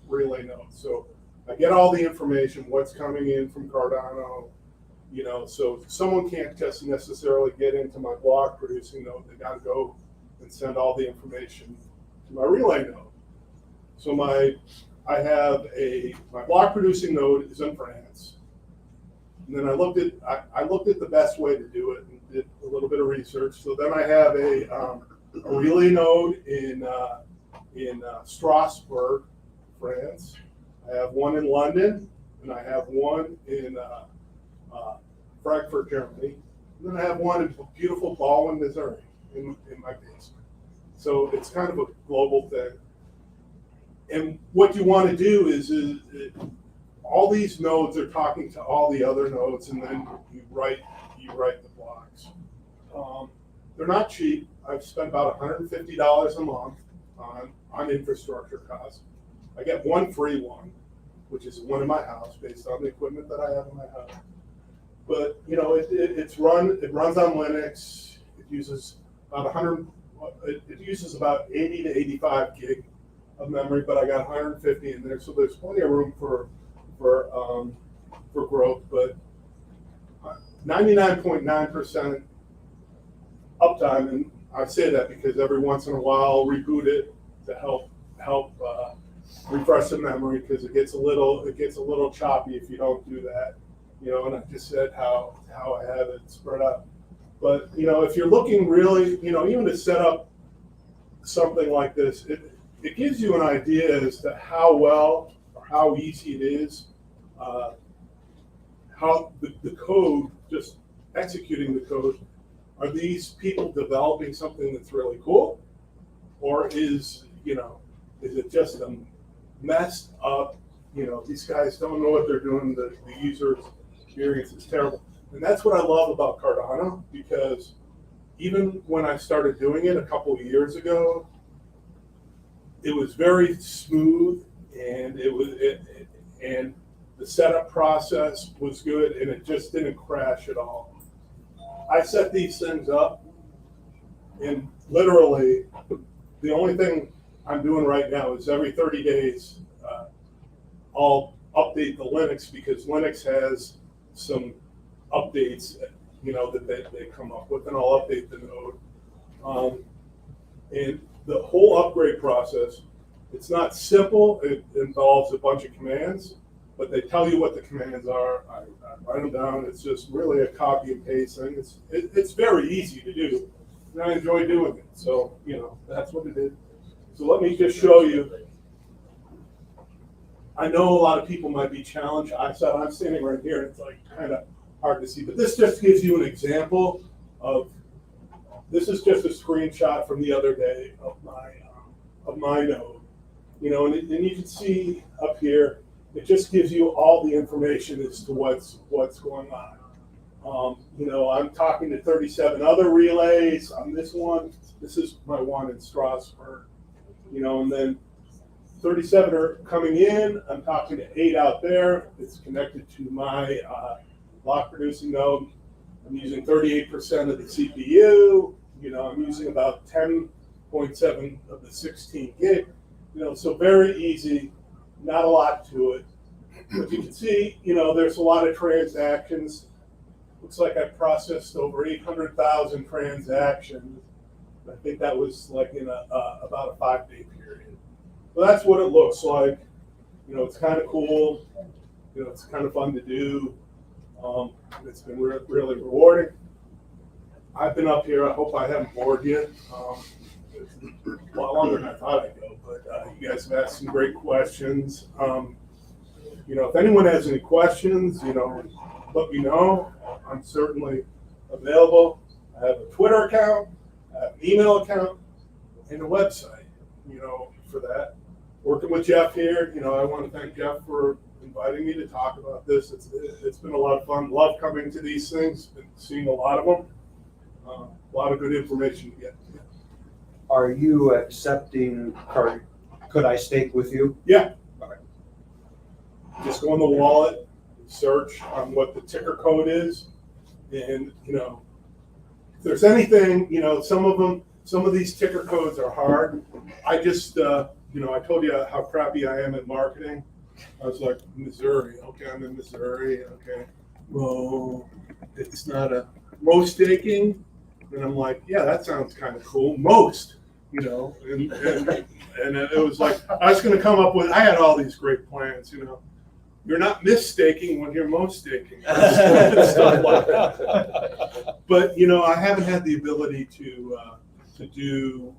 relay node. So I get all the information, what's coming in from Cardano, so someone can't just necessarily get into my block producing node. They got to go and send all the information to my relay node. So my block producing node is in France. And then I looked at the best way to do it and did a little bit of research. So then I have a relay node in Strasbourg, France. I have one in London, and I have one in Frankfurt, Germany. And then I have one in beautiful Baldwin, Missouri, in my basement. So it's kind of a global thing. And what you want to do is all these nodes are talking to all the other nodes, and then you write the blocks. They're not cheap. I've spent about $150 a month on infrastructure costs. I get one free one, which is one in my house based on the equipment that I have in my house. But, you know, it runs on Linux. It uses about 100, it uses about 80 to 85 gig of memory, but I got 150 in there, so there's plenty of room for growth. But 99.9% uptime, and I say that because every once in a while I'll reboot it to help refresh the memory, because it gets a little choppy if you don't do that. You know, and I just said how I have it spread out. But, you know, if you're looking really, you know, even to set up something like this, it gives you an idea as to how well or how easy it is, how the code, just executing the code. Are these people developing something that's really cool? Or is it just a messed up, you know, these guys don't know what they're doing, the user experience is terrible. And that's what I love about Cardano, because even when I started doing it a couple of years ago, it was very smooth, and and the setup process was good, and it just didn't crash at all. I set these things up, and literally the only thing I'm doing right now is every 30 days I'll update the Linux, because Linux has some updates, you know, that they come up with, and I'll update the node. And the whole upgrade process, it's not simple. It involves a bunch of commands, but they tell you what the commands are. I write them down. It's just really a copy and paste thing. It's very easy to do, and I enjoy doing it. So, you know, that's what it is. So let me just show you. I know a lot of people might be challenged. I'm standing right here, and it's like kind of hard to see, but this just gives you an example of. This is just a screenshot from the other day of my node, you know, and you can see up here. It just gives you all the information as to what's going on. You know, I'm talking to 37 other relays on this one. This is my one in Strasbourg, you know, and then 37 are coming in. I'm talking to 8 out there. It's connected to my block producing node. I'm using 38% of the CPU. You know, I'm using about 10.7 of the 16 gig. You know, so very easy, not a lot to it. But you can see, you know, there's a lot of transactions. Looks like I processed over 800,000 transactions. I think that was like in about a 5-day period. So that's what it looks like. You know, it's kind of cool. You know, it's kind of fun to do. It's been really rewarding. I've been up here. I hope I haven't bored you. It's a lot longer than I thought I'd go, but you guys have asked some great questions. You know, if anyone has any questions, you know, let me know. I'm certainly available. I have a Twitter account, I have an email account, and a website, you know, for that. Working with Jeff here, you know, I want to thank Jeff for inviting me to talk about this. It's been a lot of fun. Love coming to these things and seeing a lot of them. A lot of good information to get. Are you accepting card? Could I stake with you? Yeah. All right. Just go in the wallet, search on what the ticker code is, and, you know, if there's anything, you know, some of these ticker codes are hard. I just, you know, I told you how crappy I am at marketing. I was like, Missouri. Okay, I'm in Missouri. Okay. Well, it's not a most staking. And I'm like, yeah, that sounds kind of cool. Most, you know, and it was like, I was going to come up with, I had all these great plans, you know. You're not mis-staking when you're most staking. Stuff like that. But, you know, I haven't had the ability to do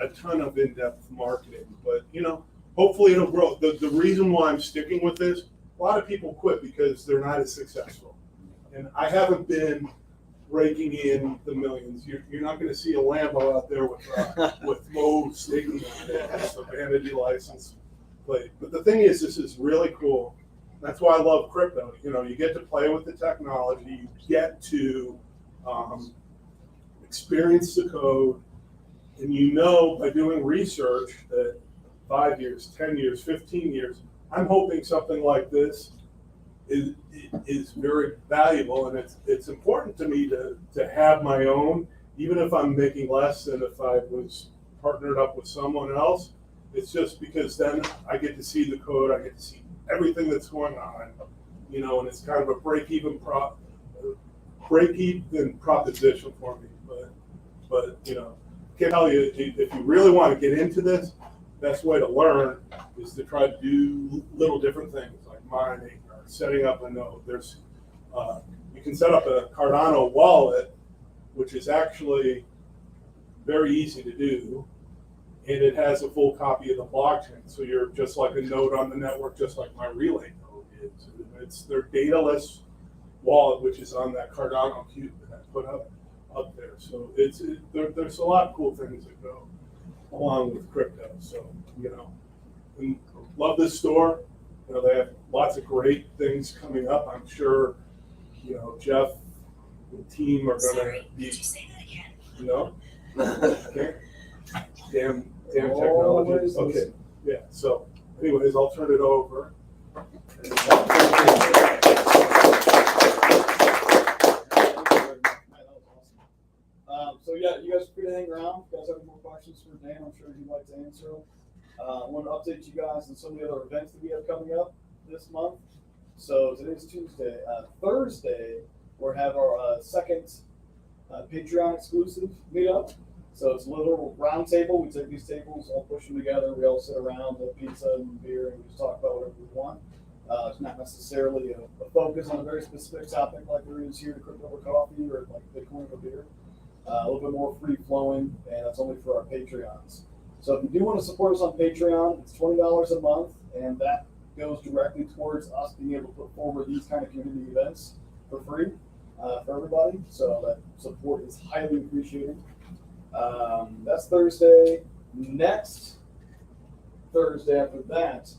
a ton of in-depth marketing. But, you know, hopefully it'll grow. The reason why I'm sticking with this, a lot of people quit because they're not as successful. And I haven't been raking in the millions. You're not going to see a Lambo out there with Mo staking on it. It's a vanity license plate. But the thing is, this is really cool. That's why I love crypto. You know, you get to play with the technology. You get to experience the code. And you know by doing research that 5 years, 10 years, 15 years, I'm hoping something like this is very valuable, and it's important to me to have my own, even if I'm making less than if I was partnered up with someone else. It's just because then I get to see the code, I get to see everything that's going on, you know, and it's kind of a break-even proposition for me. But you know, I can tell you, if you really want to get into this, best way to learn is to try to do little different things like mining or setting up a node. There's you can set up a Cardano wallet, which is actually very easy to do, and it has a full copy of the blockchain. So you're just like a node on the network, just like my Relay node is. It's their dataless wallet, which is on that Cardano cube that I put up there. So there's a lot of cool things that go along with crypto. So, you know, and love this store. You know, they have lots of great things coming up. I'm sure, you know, Jeff and team are going to Sorry, be, did you say that again? you know, okay. Damn technology. Always Okay, listen. yeah. So, anyways, I'll turn it over. So yeah, you guys are free to hang around. If you guys have any more questions for Dan, I'm sure he'd like to answer them. I want to update you guys on some of the other events that we have coming up this month. So today's Tuesday. Thursday, we'll have our second Patreon exclusive meetup. So it's a little round table. We take these tables, all push them together. We all sit around, have pizza and beer, and we just talk about whatever we want. It's not necessarily a focus on a very specific topic like there is here to Crypto over Coffee or like Bitcoin over beer. A little bit more free flowing, and that's only for our Patreons. So if you do want to support us on Patreon, it's $20 a month, and that goes directly towards us being able to put forward these kind of community events for free for everybody. So that support is highly appreciated. That's Thursday. Next Thursday after that,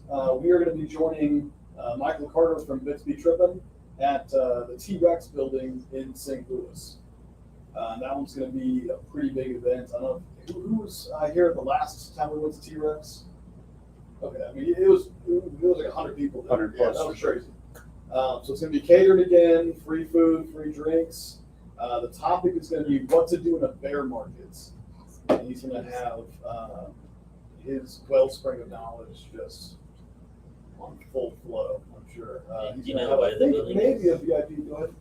we are going to be joining Michael Carter from Bitsby Trippin' at the T-Rex building in St. Louis. That one's going to be a pretty big event. I don't know who was here the last time we went to T-Rex. Okay, I mean it was like 100 people. 100 Yeah, plus. that was crazy. So it's going to be catered again, free food, free drinks. The topic is going to be what to do in a bear market. And he's going to have his wellspring of knowledge just on full flow, I'm sure. He's Do you gonna know have, where I the think, building maybe is? a VIP. Go ahead.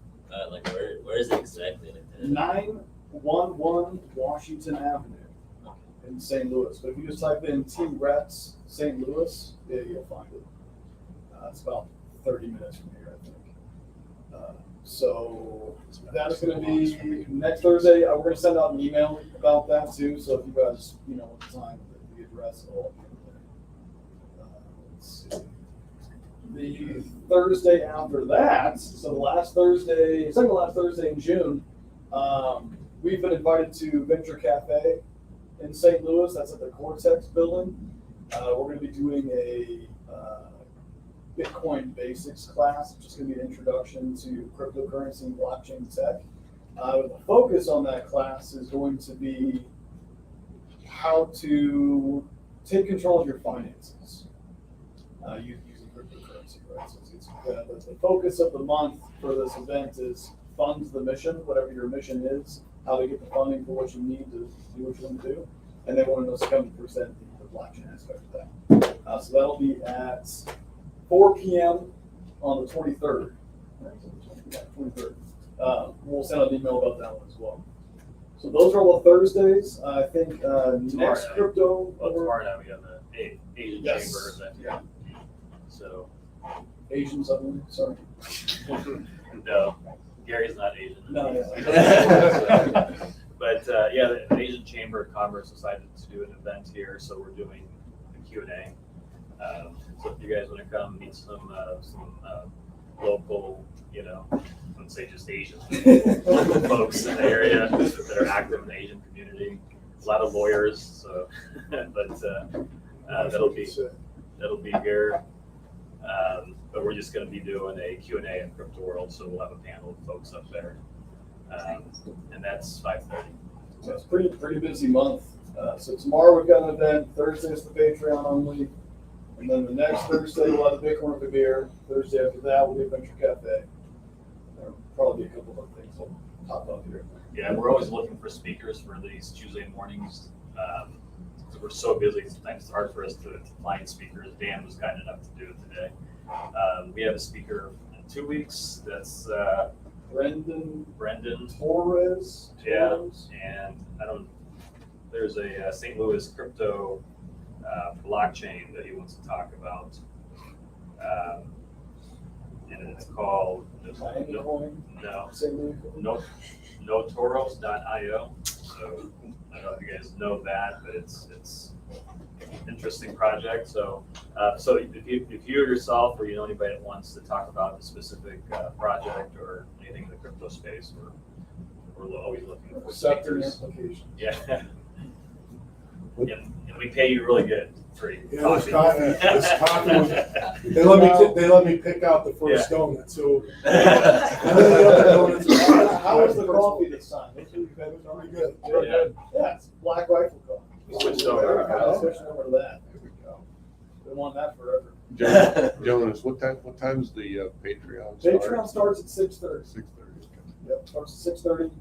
Like where is it exactly? Like the, 911 Washington Avenue in St. Louis. But if you just type in T-Rex St. Louis, yeah, you'll find it. It's about 30 minutes from here, I think. So that is going to be next Thursday. We're going to send out an email about that too. So if you guys, you know, at the time, the address will all be there. Let's see. The Thursday after that, so the last Thursday, second to last Thursday in June, we've been invited to Venture Cafe in St. Louis. That's at the Cortex building. We're going to be doing a Bitcoin basics class, which is going to be an introduction to cryptocurrency and blockchain tech. The focus on that class is going to be how to take control of your finances using cryptocurrency, right? So the focus of the month for this event is fund the mission, whatever your mission is, how to get the funding for what you need to do what you want to do, and they want us to come and present the blockchain aspect of that. So that'll be at 4 p.m. on the 23rd. Yeah, 23rd. We'll send out an email about that one as well. So those are all the Thursdays. I think next night. crypto. Well, tomorrow night we have the Asian Yes. Chamber event. Yeah. So, Asian something. Sorry. no, Gary's not Asian. No, yeah. But yeah, the Asian Chamber of Commerce decided to do an event here, so we're doing a Q&A. So if you guys want to come meet some local, you know, I wouldn't say just Asian, local folks in the area that are active in the Asian community. A lot of lawyers, so but that'll be here. But we're just going to be doing a Q&A in Crypto World, so we'll have a panel of folks up there, and that's 5:30. So it's pretty busy month. So tomorrow we've got an event. Thursday is the Patreon only. And then the next Thursday, we'll have the Bitcoin with the beer. Thursday after that, we'll be at Venture Cafe. There'll probably be a couple of other things I'll pop up here. Yeah, we're always looking for speakers for these Tuesday mornings. Because we're so busy, sometimes it's hard for us to find speakers. Dan was kind enough to do it today. We have a speaker in 2 weeks. That's Brendan Brendan. Torres. Yeah, and there's a St. Louis crypto blockchain that he wants to talk about. And it's called Miami Coin. St. Louis. Notoros.io. So I don't know if you guys know that, but it's an interesting project. So so if you yourself or you know anybody that wants to talk about a specific project or anything in the crypto space, we're always looking for Accepting speakers. application. Yeah. And we pay you really good free. Yeah, this coffee was- they let me pick out the first donut, so. How was the coffee this time? Pretty good. Yeah, it's Black Rifle coffee. We switched over. Switching over to that. There we go. Been wanting that forever. Jonas, what time's the Patreon start? Patreon starts at 6:30. 6:30. Yep, starts at 6:30.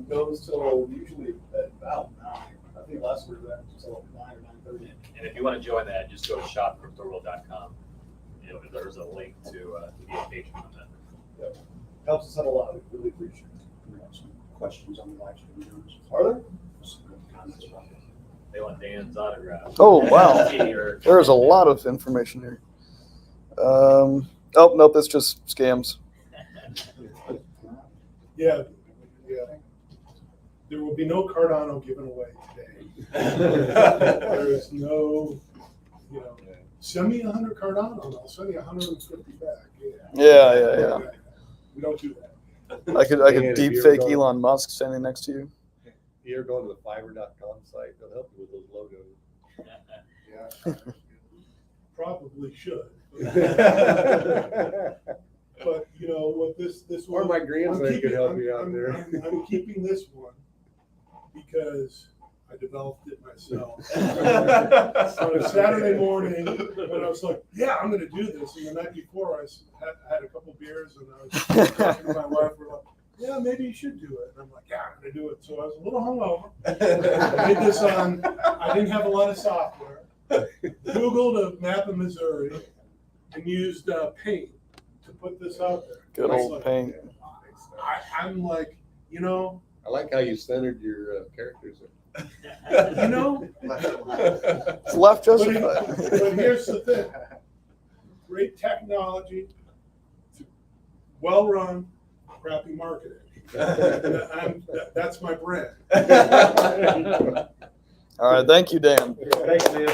Goes till usually at about 9. I think last week that was till 9 or 9:30. And if you want to join that, just go to shopcryptoworld.com. You know, there's a link to be a patron on that. Yep. Helps us out a lot. We really appreciate it. We have some questions on the live stream. Jonas. Are there? Some good comments about it. They want Dan's autograph. Oh, wow. Or- There's a lot of information here. Oh, nope, that's just scams. Yeah. There will be no Cardano given away today. There is no, send me 100 Cardano and I'll send you 150 back. Yeah. We don't do that. I could Dan, if deep you're fake going- Elon Musk standing next to you. You're going to the fiverr.com site. They'll help you with those logos. Yeah. Probably should. But what this Or one. my grandson could help you out there. I'm keeping this one because I developed it myself. On a Saturday morning, when I was like, yeah, I'm going to do this. And the night before, I had a couple beers and I was talking to my wife. We're like, yeah, maybe you should do it. And I'm like, yeah, I'm going to do it. So I was a little hungover. I did this I didn't have a lot of software. Googled a map of Missouri and used Paint to put this out there. Good I was old like, Paint. I'm like, I like how you centered your characters. It's left but justified. here's the thing. Great technology, well-run, crappy marketing. That's my brand. All right, thank you, Dan. Thanks, man.